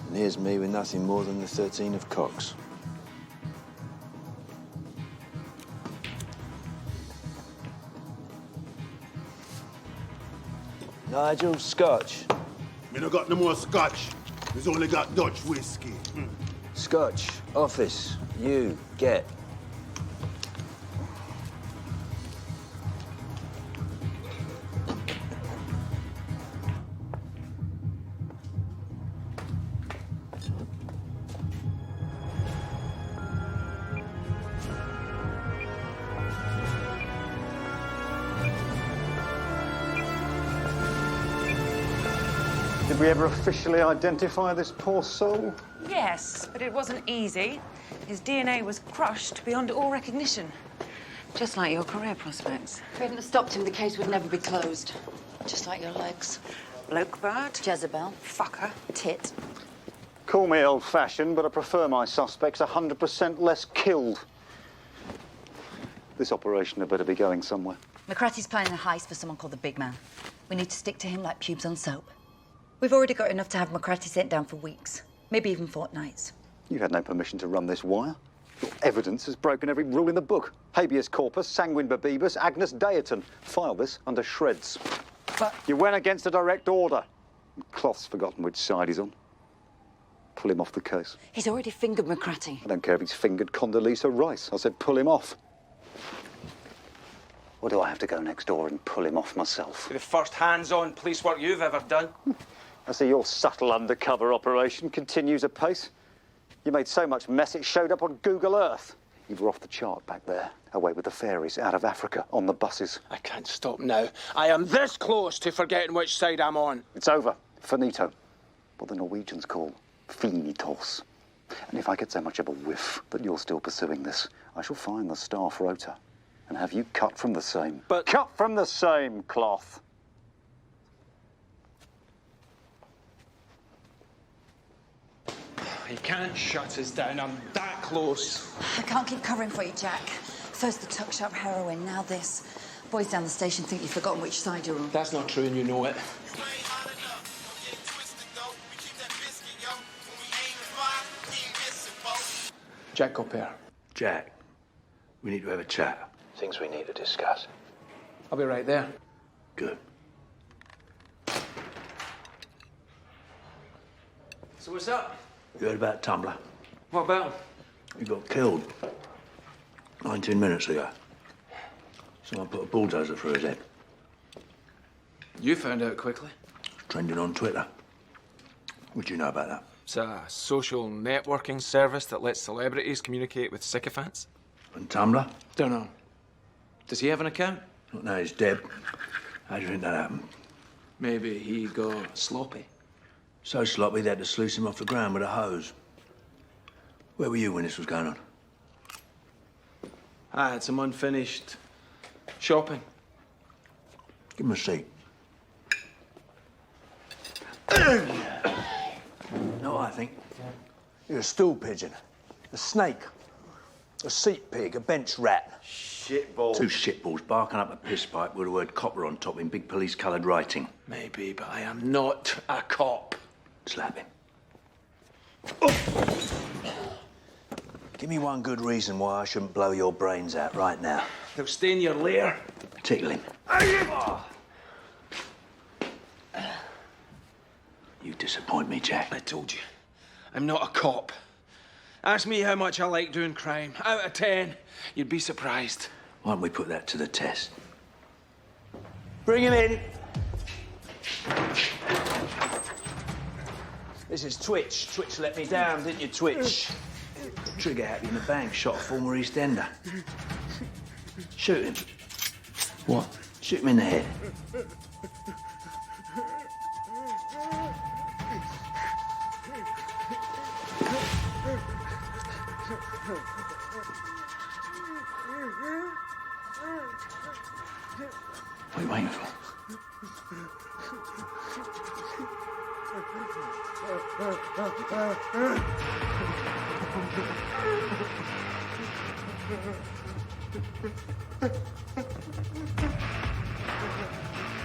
And here's me with nothing more than the 13 of Cox. Nigel, Scotch. Me no got no more Scotch. We've only got Dutch whiskey. Scotch, office, you, get. Did we ever officially identify this poor soul? Yes, but it wasn't easy. His DNA was crushed beyond all recognition. Just like your career prospects. If we hadn't have stopped him, the case would never be closed. Just like your legs. bloke bird. Jezebel. Fucker. Tit. Call me old-fashioned, but I prefer my suspects 100% less killed. This operation had better be going somewhere. McCratty's planning a heist for someone called the Big Man. We need to stick to him like pubes on soap. We've already got enough to have McCratty sent down for weeks, maybe even fortnights. You had no permission to run this wire. Your evidence has broken every rule in the book. Habeas corpus, sanguine bebebus, agnus deaton. File this under shreds. But... You went against a direct order. Cloth's forgotten which side he's on. Pull him off the case. He's already fingered McCratty. I don't care if he's fingered Condoleezza Rice. I said pull him off. Or do I have to go next door and pull him off myself? The first hands-on police work you've ever done. I see your subtle undercover operation continues apace. You made so much mess it showed up on Google Earth. You were off the chart back there, away with the fairies, out of Africa, on the buses. I can't stop now. I am this close to forgetting which side I'm on. It's over. Finito. What the Norwegians call finitos. And if I get so much of a whiff that you're still pursuing this, I shall find the staff rota and have you cut from the same. But... Cut from the same cloth. He can't shut us down. I'm that close. I can't keep covering for you, Jack. First the tuck shop heroin, now this. Boys down the station think you've forgotten which side you're on. That's not true and you know it. Jack Copper. Jack, we need to have a chat. Things we need to discuss. I'll be right there. Good. So what's up? You heard about Tumbler? What about him? He got killed 19 minutes ago. Someone put a bulldozer through his head. You found out quickly. Trending on Twitter. What do you know about that? It's a social networking service that lets celebrities communicate with sycophants. And Tumblr? Don't know. Does he have an account? Not now he's dead. How do you think that happened? Maybe he got sloppy. So sloppy they had to sluice him off the ground with a hose. Where were you when this was going on? I had some unfinished shopping. Give him a seat. No, I think. You're a stool pigeon, a snake, a seat pig, a bench rat. Shitball. Two shitballs barking up a piss pipe with the word copper on top in big police-coloured writing. Maybe, but I am not a cop. Slap him. Give me one good reason why I shouldn't blow your brains out right now. They'll stay in your lair. Tickle him. You disappoint me, Jack. I told you, I'm not a cop. Ask me how much I like doing crime. Out of 10, you'd be surprised. Why don't we put that to the test? Bring him in. This is Twitch. Twitch let me down, didn't you, Twitch? Trigger happy in the bank, shot a former East Ender. Shoot him. What? Shoot him in the head. What are you waiting for?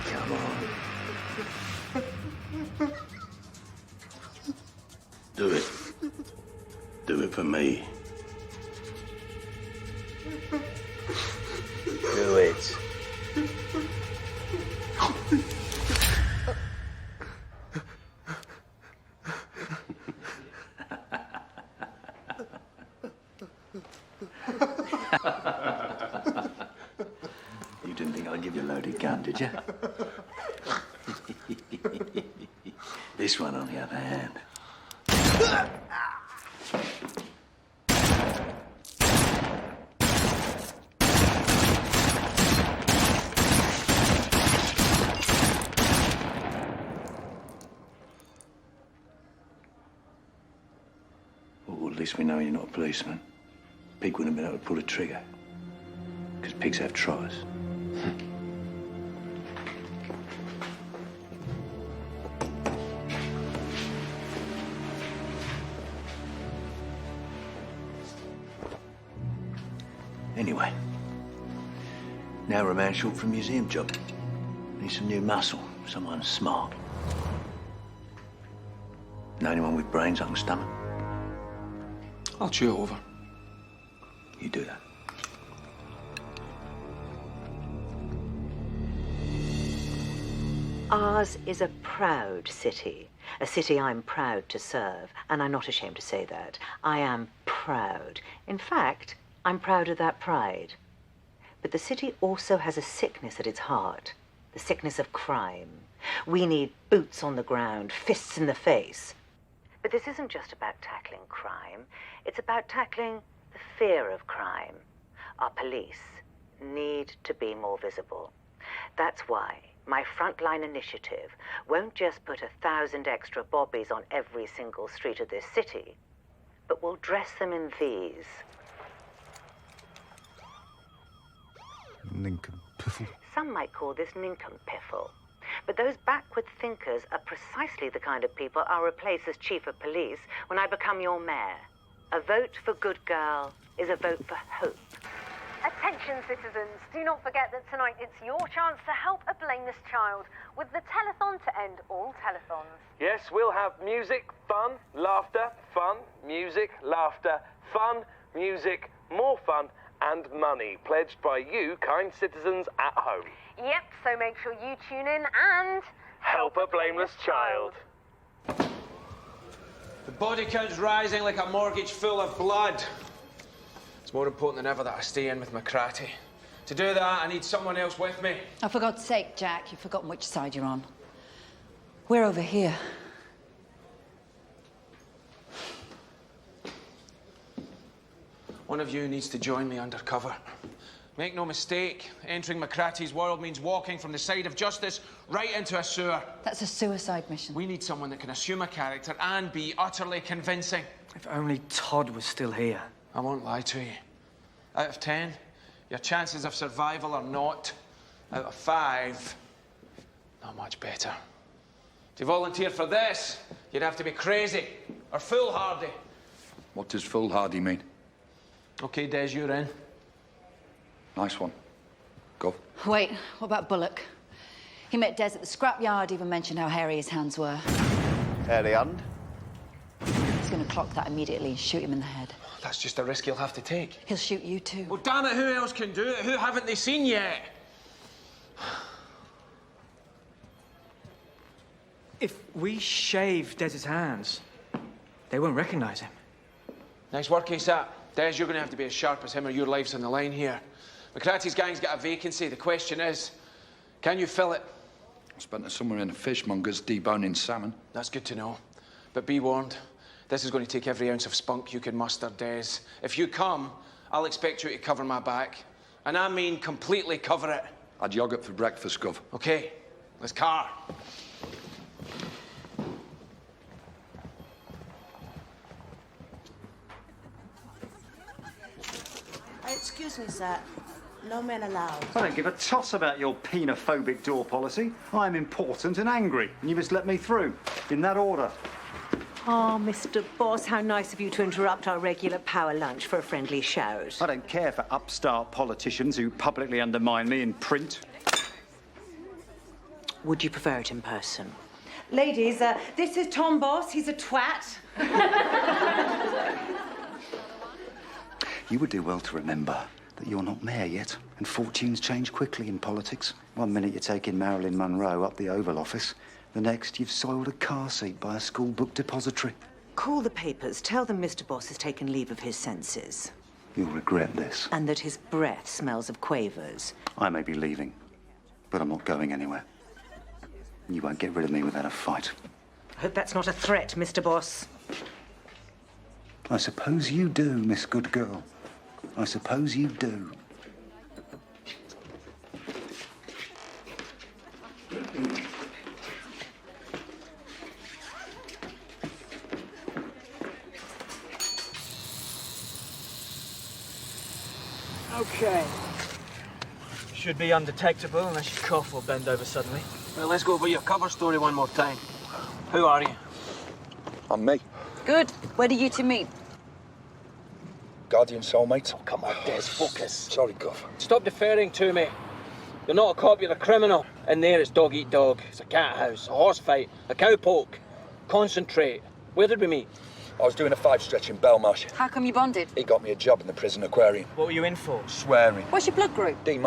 Come on. Do it. Do it for me. Do it. You didn't think I'd give you a loaded gun, did you? This one, on the other hand. Well, at least we know you're not a policeman. Pig wouldn't have been able to pull a trigger. Because pigs have trotters. Anyway, now we're a man short for a museum job. Need some new muscle, someone smart. Know anyone with brains I can stomach? I'll chew it over. You do that. Ours is a proud city. A city I'm proud to serve, and I'm not ashamed to say that. I am proud. In fact, I'm proud of that pride. But the city also has a sickness at its heart, the sickness of crime. We need boots on the ground, fists in the face. But this isn't just about tackling crime. It's about tackling the fear of crime. Our police need to be more visible. That's why my frontline initiative won't just put 1,000 extra bobbies on every single street of this city, but will dress them in these. Nincompiffle. Some might call this nincompiffle. But those backward thinkers are precisely the kind of people I'll replace as chief of police when I become your mayor. A vote for good girl is a vote for hope. Attention, citizens. Do not forget that tonight it's your chance to help a blameless child with the telethon to end all telethons. Yes, we'll have music, fun, laughter, fun, music, laughter, fun, music, more fun, and money, pledged by you, kind citizens at home. Yep, so make sure you tune in and... Help a blameless child. The body count's rising like a mortgage full of blood. It's more important than ever that I stay in with McCratty. To do that, I need someone else with me. Oh, for God's sake, Jack, you've forgotten which side you're on. We're over here. One of you needs to join me undercover. Make no mistake, entering McCratty's world means walking from the side of justice right into a sewer. That's a suicide mission. We need someone that can assume a character and be utterly convincing. If only Todd was still here. I won't lie to you. Out of 10, your chances of survival are naught. Out of 5, not much better. To volunteer for this, you'd have to be crazy or foolhardy. What does foolhardy mean? Okay, Des, you're in. Nice one. Go. Wait, what about Bullock? He met Des at the scrapyard, even mentioned how hairy his hands were. Hairy hand? He's going to clock that immediately and shoot him in the head. That's just a risk he'll have to take. He'll shoot you too. Well, damn it, who else can do it? Who haven't they seen yet? If we shave Des's hands, they won't recognize him. Nice work, ASAP. Des, you're going to have to be as sharp as him or your life's on the line here. McCratty's gang's got a vacancy. The question is, can you fill it? I spent it somewhere in a fishmonger's deboning salmon. That's good to know. But be warned, this is going to take every ounce of spunk you can muster, Des. If you come, I'll expect you to cover my back. And I mean completely cover it. I'd yogurt for breakfast, Gov. Okay, let's car. Excuse me, sir. No men allowed. I don't give a toss about your penophobic door policy. I'm important and angry, and you must let me through. In that order. Oh, Mr. Boss, how nice of you to interrupt our regular power lunch for a friendly shout. I don't care for upstart politicians who publicly undermine me in print. Would you prefer it in person? Ladies, this is Tom Boss. He's a twat. You would do well to remember that you're not mayor yet, and fortunes change quickly in politics. One minute you're taking Marilyn Monroe up the Oval Office, the next you've soiled a car seat by a school book depository. Call the papers. Tell them Mr. Boss has taken leave of his senses. You'll regret this. And that his breath smells of quavers. I may be leaving, but I'm not going anywhere. You won't get rid of me without a fight. I hope that's not a threat, Mr. Boss. I suppose you do, Miss Good Girl. I suppose you do. Okay. Should be undetectable unless you cough or bend over suddenly. Well, let's go over your cover story one more time. Who are you? I'm me. Good. Where did you two meet? Guardian soulmate? Oh, come on, Des, focus. Sorry, Guff. Stop deferring to me. You're not a cop, you're a criminal. In there, it's dog eat dog. It's a cat house, a horse fight, a cow poke. Concentrate. Where did we meet? I was doing a 5-stretch in Belmarsh. How come you bonded? He got me a job in the prison aquarium. What were you in for? Swearing. What's your blood group? D-.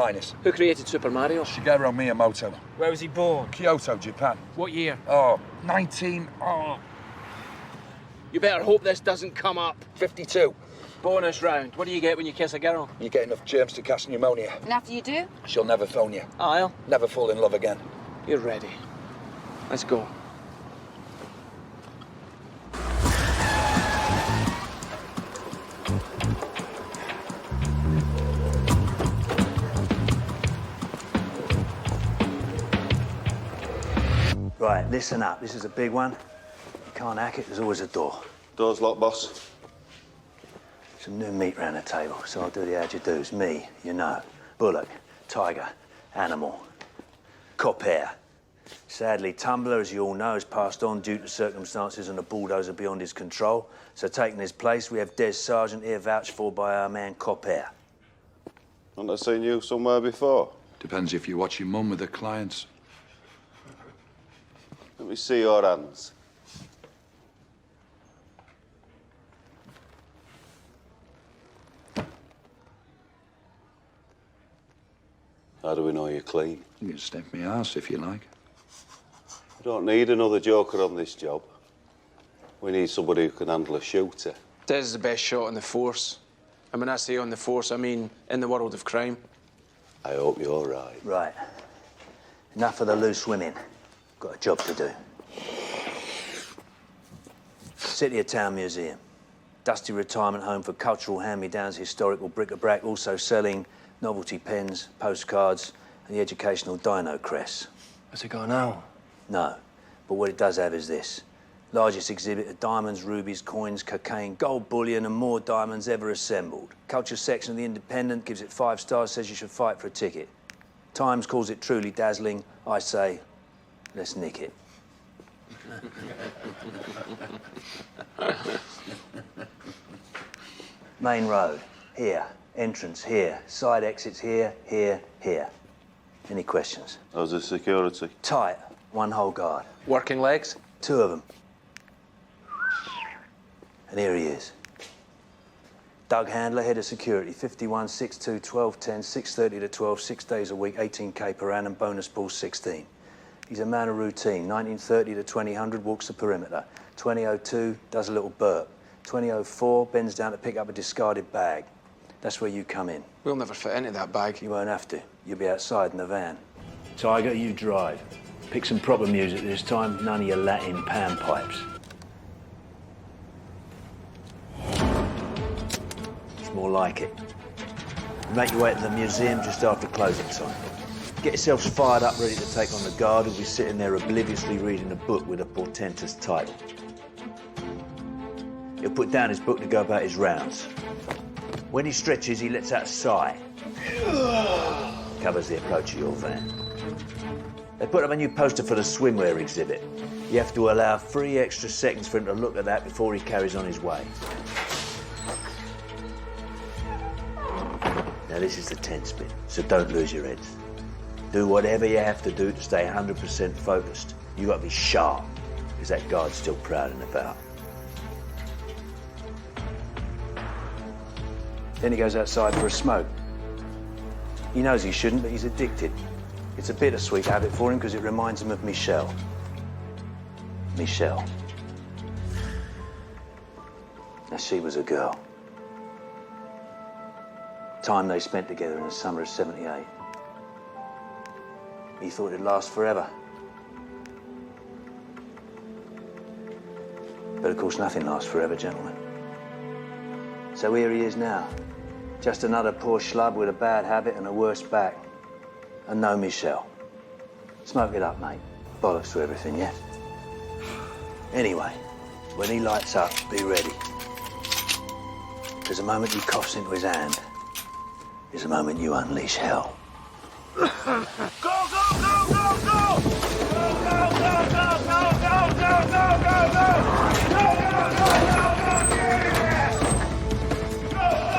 Who created Super Mario? Shigeru Miyamoto. Where was he born? Kyoto, Japan. What year? Oh, 19... Oh, You better hope this doesn't come up. 52. Bonus round. What do you get when you kiss a girl? You get enough germs to catch pneumonia. And after you do? She'll never phone you. I'll. Never fall in love again. You're ready. Let's go. Right, listen up. This is a big one. You can't hack it, there's always a door. Door's locked, boss. Some new meat round the table, so I'll do the how'd-you-do's. Me, you know. Bullock, Tiger, Animal, Cop Air. Sadly, Tumbler, as you all know, has passed on due to circumstances and a bulldozer beyond his control. So taking his place, we have Des Sargent here vouched for by our man Cop Air. Haven't I seen you somewhere before? Depends if you watch your mum with the clients. Let me see your hands. How do we know you're clean? You can sniff me arse if you like. We don't need another joker on this job. We need somebody who can handle a shooter. Des is the best shot on the force. And when I say on the force, I mean in the world of crime. I hope you're right. Right. Enough of the loose women. Got a job to do. City of Town Museum. Dusty retirement home for cultural hand-me-downs, historical bric-a-brac, also selling novelty pens, postcards, and the educational dino crest. Has it got now? No, but what it does have is this. Largest exhibit of diamonds, rubies, coins, cocaine, gold bullion, and more diamonds ever assembled. Culture section of The Independent gives it 5 stars, says you should fight for a ticket. Times calls it truly dazzling. I say, let's nick it. Main road, here. Entrance, here. Side exits, here, here, here. Any questions? How's the security? Tight. 1 whole guard. Working legs? 2 of them. And here he is. Doug Handler, head of security, 51, 6'2", 12, 10, 6:30 to 12, 6 days a week, 18K per annum, bonus pool 16. He's a man of routine, 1930 to 2000, walks the perimeter. 2002, does a little burp. 2004, bends down to pick up a discarded bag. That's where you come in. We'll never fit into that bag. You won't have to. You'll be outside in the van. Tiger, you drive. Pick some proper music this time, none of your Latin panpipes. It's more like it. You make your way to the museum just after closing time. Get yourselves fired up, ready to take on the guard who'll be sitting there obliviously reading a book with a portentous title. He'll put down his book to go about his rounds. When he stretches, he lets out a sigh. Covers the approach of your van. They put up a new poster for the swimwear exhibit. You have to allow 3 extra seconds for him to look at that before he carries on his way. Now, this is the tense bit, so don't lose your heads. Do whatever you have to do to stay 100% focused. You got to be sharp, because that guard's still prowling about. Then he goes outside for a smoke. He knows he shouldn't, but he's addicted. It's a bittersweet habit for him because it reminds him of Michelle. Michelle. Now, she was a girl. Time they spent together in the summer of '78. He thought it'd last forever. But of course, nothing lasts forever, gentlemen. So here he is now. Just another poor schlub with a bad habit and a worse back. And no Michelle. Smoke it up, mate. Bollocks to everything, yeah? Anyway, when he lights up, be ready. Because the moment he coughs into his hand is the moment you unleash hell. Go, go, go, go, go, go! Go, go, go, go, go, go, go, go, go, go! Go, go, go, go, go, get in there! Go, go!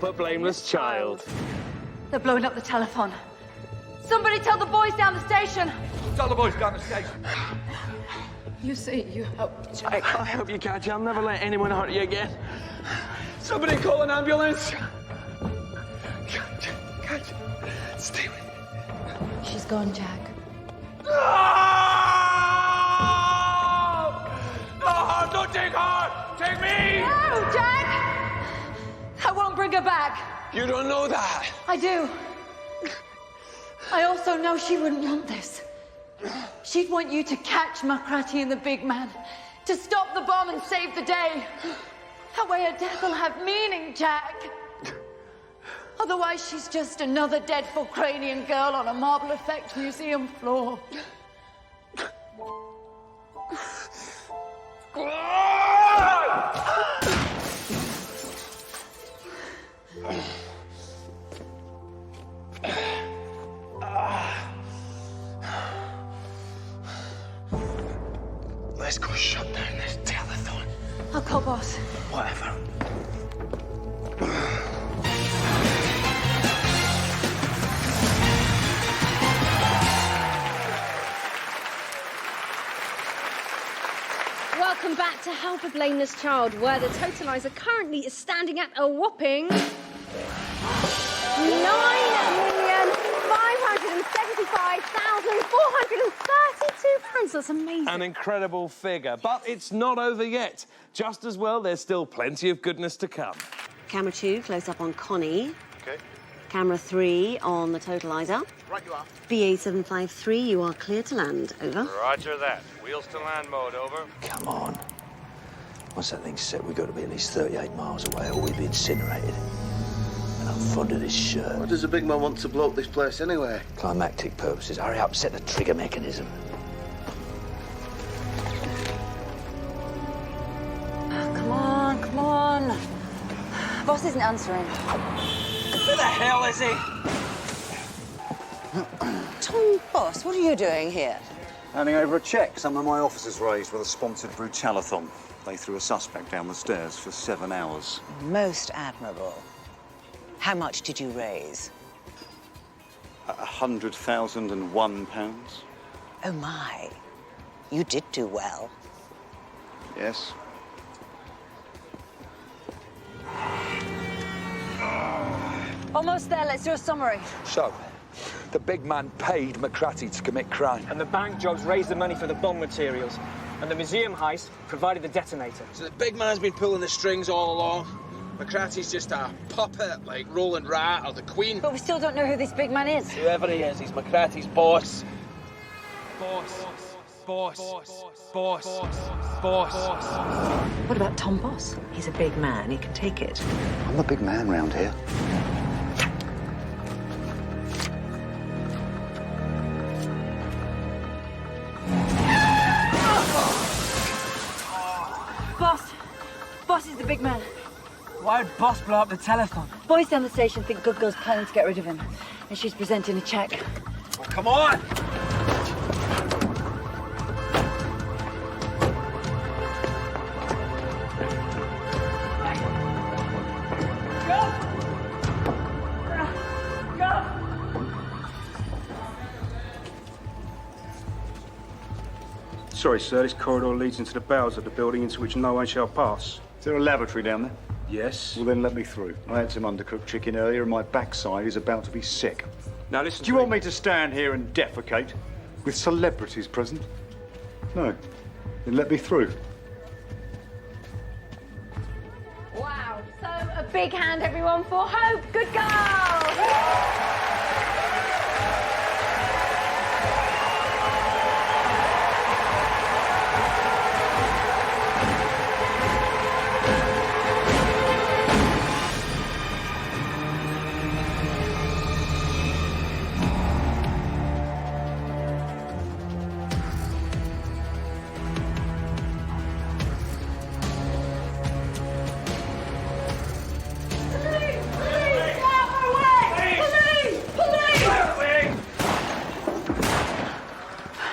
help a blameless child. They're blowing up the telephone. Somebody tell the boys down the station. Tell the boys down the station. You say you helped Jack. I hope you catch you. I'll never let anyone hurt you again. Somebody call an ambulance. Stay with me. She's gone, Jack. No! No, don't take her! Take me! No, Jack! I won't bring her back. You don't know that. I do. I also know she wouldn't want this. She'd want you to catch McCratty and the big man, to stop the bomb and save the day. That way her death will have meaning, Jack. Otherwise, she's just another dead Fulcranian girl on a Marble Effect museum floor. Let's go shut down this telethon. I'll call boss. Whatever. Welcome back to Help a Blameless Child, where the totalizer currently is standing at a whopping £9,575,432. That's amazing. An incredible figure, but it's not over yet. Just as well, there's still plenty of goodness to come. Camera 2, close up on Connie. Okay. Camera 3 on the totalizer. Right you are. BA753, you are clear to land. Over. Roger that. Wheels to land mode, over. Come on. Once that thing's set, we've got to be at least 38 miles away or we'll be incinerated. And I'm fond of this shirt. Why does the big man want to blow up this place anyway? Climactic purposes. Hurry up, set the trigger mechanism. Come on, come on. Boss isn't answering. Who the hell is he? Tom Boss, what are you doing here? Handing over a cheque some of my officers raised with a sponsored brutalathon. They threw a suspect down the stairs for 7 hours. Most admirable. How much did you raise? £100,001. Oh, my. You did do well. Yes. Almost there. Let's do a summary. So, the big man paid McCratty to commit crime. And the bank jobs raised the money for the bomb materials. And the museum heist provided the detonator. So the big man's been pulling the strings all along. McCratty's just a puppet, like Roland Rat or the Queen. But we still don't know who this big man is. Whoever he is, he's McCratty's boss. Boss. Boss. Boss. Boss. What about Tom Boss? He's a big man. He can take it. I'm a big man round here. Boss is the big man. Why would Boss blow up the telephone? Boys down the station think Good Girl's planning to get rid of him. And she's presenting a cheque. Oh, come on! Sorry, sir, this corridor leads into the bowels of the building into which no one shall pass. Is there a lavatory down there? Yes. Well, then let me through. I had some undercooked chicken earlier and my backside is about to be sick. Now listen. Do you want me to stand here and defecate with celebrities present? No. Then let me through. Wow. So a big hand, everyone, for Hope. Good girl.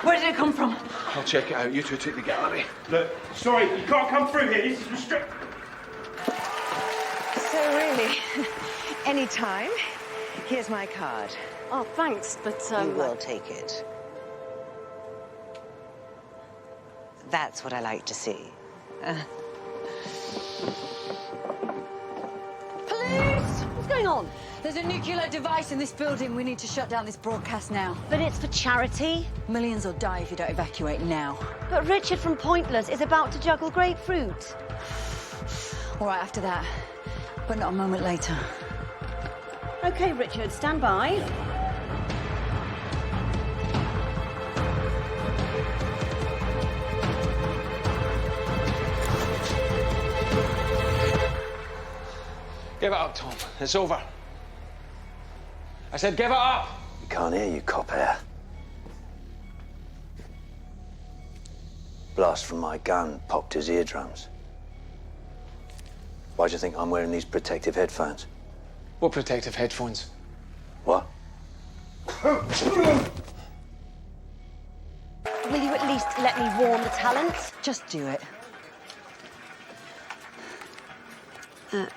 Where did it come from? I'll check it out. You two take the gallery. Look, sorry, you can't come through here. This is restricted. So really, Anytime. Here's my card. Oh, thanks, but, You will take it. That's what I like to see. Police! What's going on? There's a nuclear device in this building. We need to shut down this broadcast now. But it's for charity. Millions will die if you don't evacuate now. But Richard from Pointless is about to juggle grapefruit. All right, after that. But not a moment later. Okay, Richard, stand by. Give it up, Tom. It's over. I said give it up! You can't hear you, cop hair. Blast from my gun popped his eardrums. Why do you think I'm wearing these protective headphones? What protective headphones? What? Will you at least let me warn the talents? Just do it.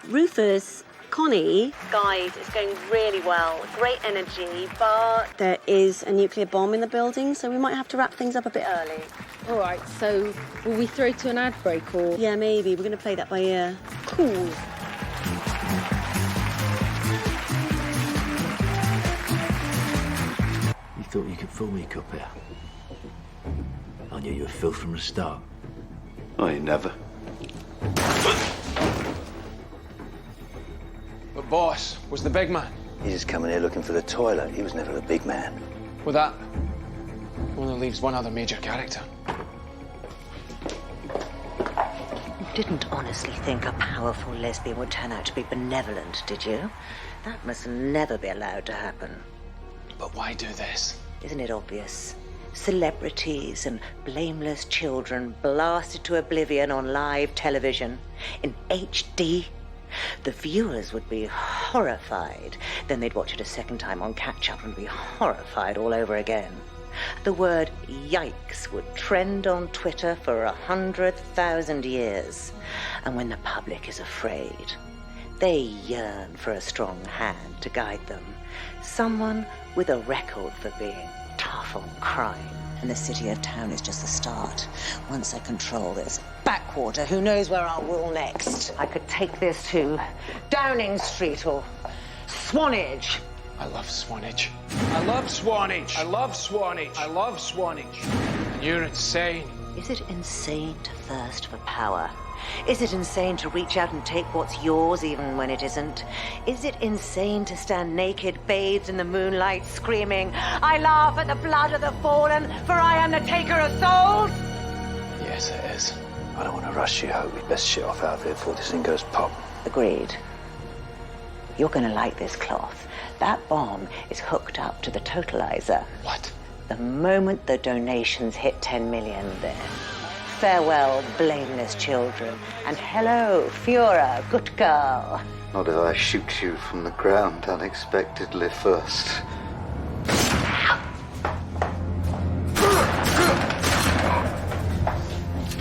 Rufus, Connie, guide is going really well. Great energy, but there is a nuclear bomb in the building, so we might have to wrap things up a bit early. All right, so will we throw to an ad break or...? Yeah, maybe. We're going to play that by ear. Cool. You thought you could fool me, cop hair? I knew you were filth from the start. Oh, you never. But boss was the big man. He's just coming here looking for the toilet. He was never the big man. Well, that only leaves one other major character. You didn't honestly think a powerful lesbian would turn out to be benevolent, did you? That must never be allowed to happen. But why do this? Isn't it obvious? Celebrities and blameless children blasted to oblivion on live television in HD. The viewers would be horrified. Then they'd watch it a second time on catch-up and be horrified all over again. The word yikes would trend on Twitter for 100,000 years. And when the public is afraid, they yearn for a strong hand to guide them. Someone with a record for being tough on crime. And the city of town is just the start. Once I control this backwater, who knows where I'll rule next? I could take this to Downing Street or Swanage. I love Swanage. I love Swanage. I love Swanage. I love Swanage. And you're insane. Is it insane to thirst for power? Is it insane to reach out and take what's yours even when it isn't? Is it insane to stand naked, bathed in the moonlight, screaming, I laugh at the blood of the fallen, for I am the taker of souls? Yes, it is. I don't want to rush you, Hope. We'd best shit off out of here before this thing goes pop. Agreed. You're going to like this cloth. That bomb is hooked up to the totalizer. What? The moment the donations hit 10 million, then. Farewell, blameless children, and hello, Fiora, good girl. Not if I shoot you from the ground unexpectedly first.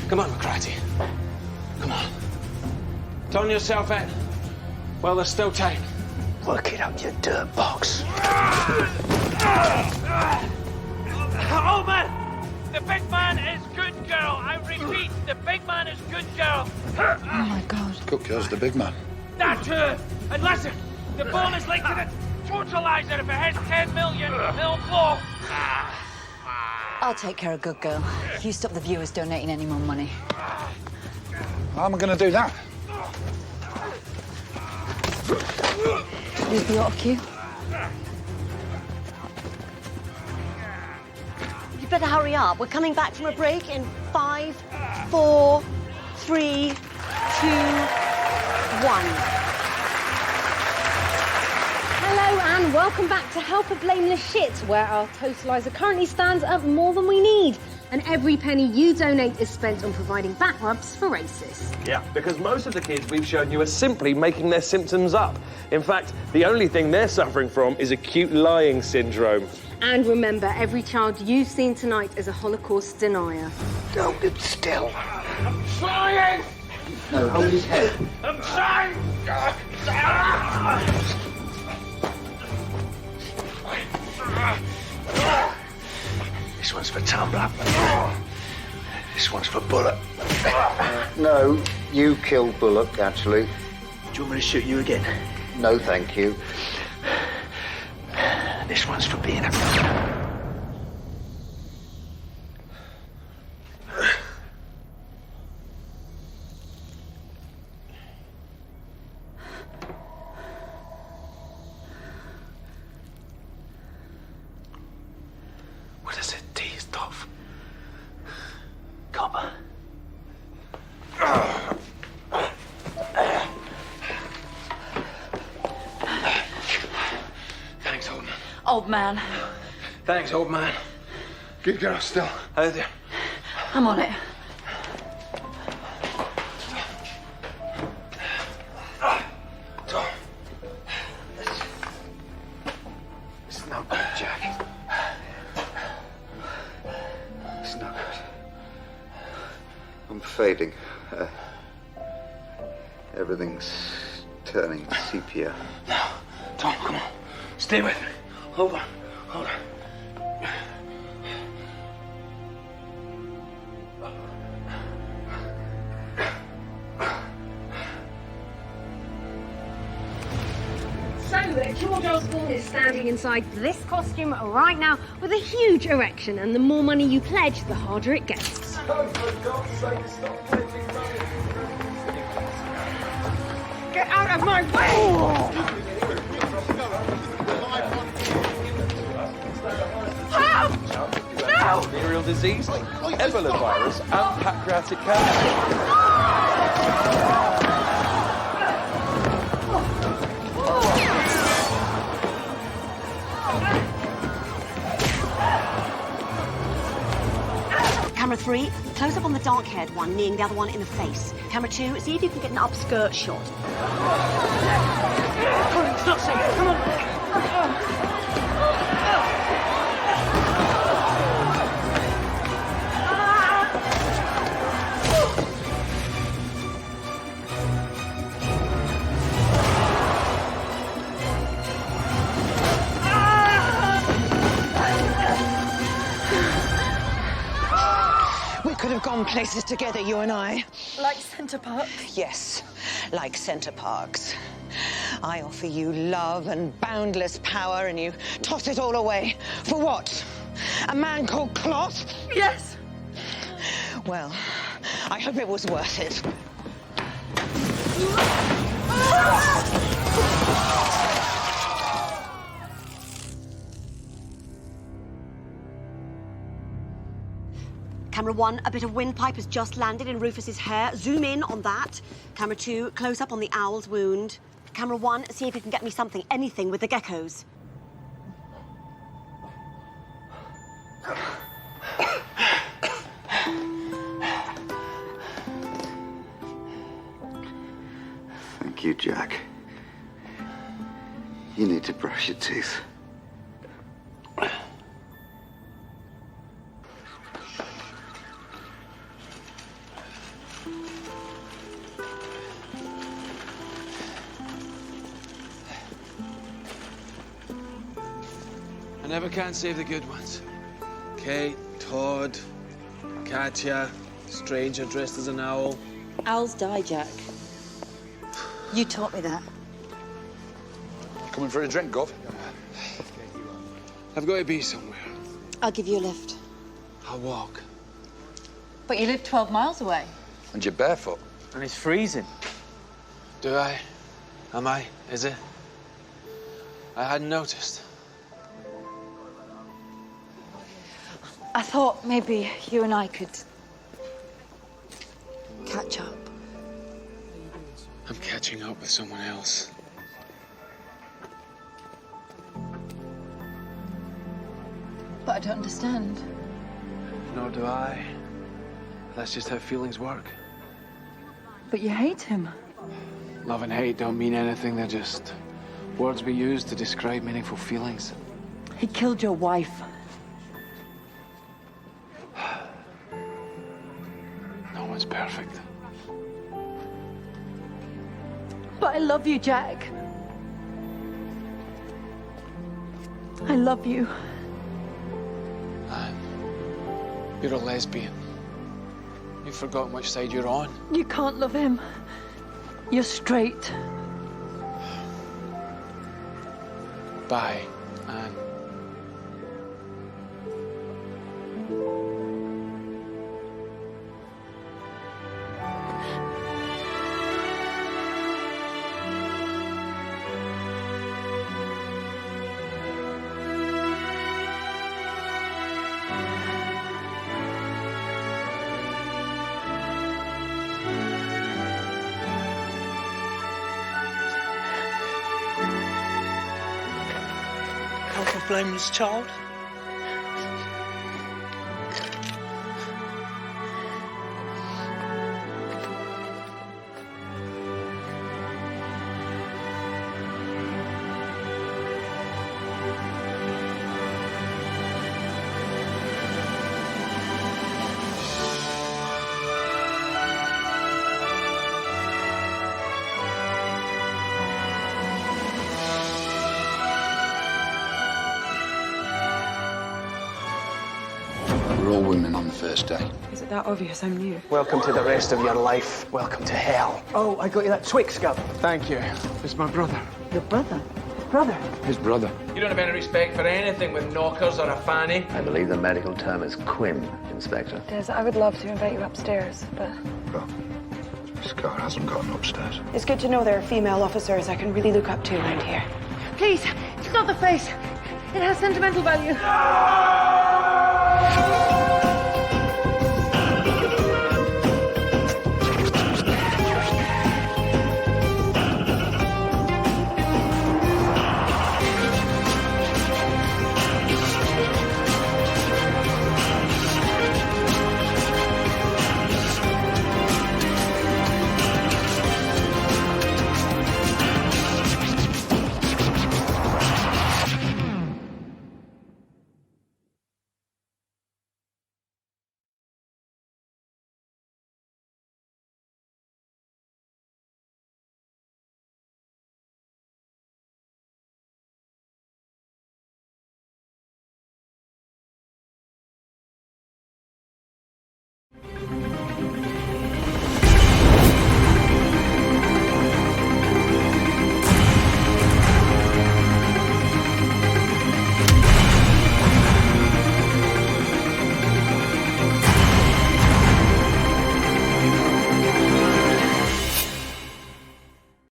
Come on, McCratty. Come on. Turn yourself in while there's still time. Work it up, you dirt box. Oh, man! The big man is good girl. I repeat, the big man is good girl. Oh, my God. Good girl's the big man. That's her. And listen, the bomb is linked to the totalizer. If it hits 10 million, it'll blow. I'll take care of good girl. You stop the viewers donating any more money. How am I going to do that? Use the auto cue. You better hurry up. We're coming back from a break in 5, 4, 3, 2, 1. Hello and welcome back to Help a Blameless Shit, where our totalizer currently stands at more than we need. And every penny you donate is spent on providing back rubs for racists. Yeah, because most of the kids we've shown you are simply making their symptoms up. In fact, the only thing they're suffering from is acute lying syndrome. And remember, every child you've seen tonight is a Holocaust denier. Hold it still. I'm trying! No, hold his head. I'm trying! This one's for Tumbler. This one's for Bullock. No, you killed Bullock, actually. Do you want me to shoot you again? No, thank you. This one's for being a... What is it, teased off? Copper. Thanks, old man. Old man, Thanks, old man. Good girl still. Out there. I'm on it. Tom. This is not good, Jack. It's no good. I'm fading. Everything's turning sepia. No. Tom, come on. Stay with me. Hold on. Hold on. So, George Osborne is standing inside this costume right now with a huge erection, and the more money you pledge, the harder it gets. Get out of my way! No! Venereal disease, Ebola virus, and pancreatic cancer. Camera 3, close up on the dark-haired one, kneeing the other one in the face. Camera 2, see if you can get an upskirt shot. It's not safe. Come on. We could have gone places together, you and I. Like Centre Park? Yes, like Centre Parks. I offer you love and boundless power, and you toss it all away. For what? A man called Clot? Yes. Well, I hope it was worth it. Camera 1, a bit of windpipe has just landed in Rufus's hair. Zoom in on that. Camera 2, close up on the owl's wound. Camera 1, see if you can get me something, anything with the geckos. Thank you, Jack. You need to brush your teeth. I never can save the good ones. Kate, Todd, Katya, stranger dressed as an owl. Owls die, Jack. You taught me that. Coming for a drink, Gov? I've got to be somewhere. I'll give you a lift. I'll walk. But you live 12 miles away. And you're barefoot. And it's freezing. Do I? Am I? Is it? I hadn't noticed. I thought maybe you and I could catch up. I'm catching up with someone else. But I don't understand. Nor do I. That's just how feelings work. But you hate him. Love and hate don't mean anything. They're just words we use to describe meaningful feelings. He killed your wife. No one's perfect. But I love you, Jack. I love you. You're a lesbian. You've forgotten which side you're on. You can't love him. You're straight. Bye, Anne. A blameless child. We're all women on the first day. Is it that obvious I'm new? Welcome to the rest of your life. Welcome to hell. Oh, I got you that Twix gum. Thank you. It's my brother. Your brother? Brother? His brother. You don't have any respect for anything with knockers or a fanny. I believe the medical term is quim, Inspector. Des, I would love to invite you upstairs, but... Well, Scar hasn't gotten upstairs. It's good to know there are female officers I can really look up to around here. Please, stop the face. It has sentimental value.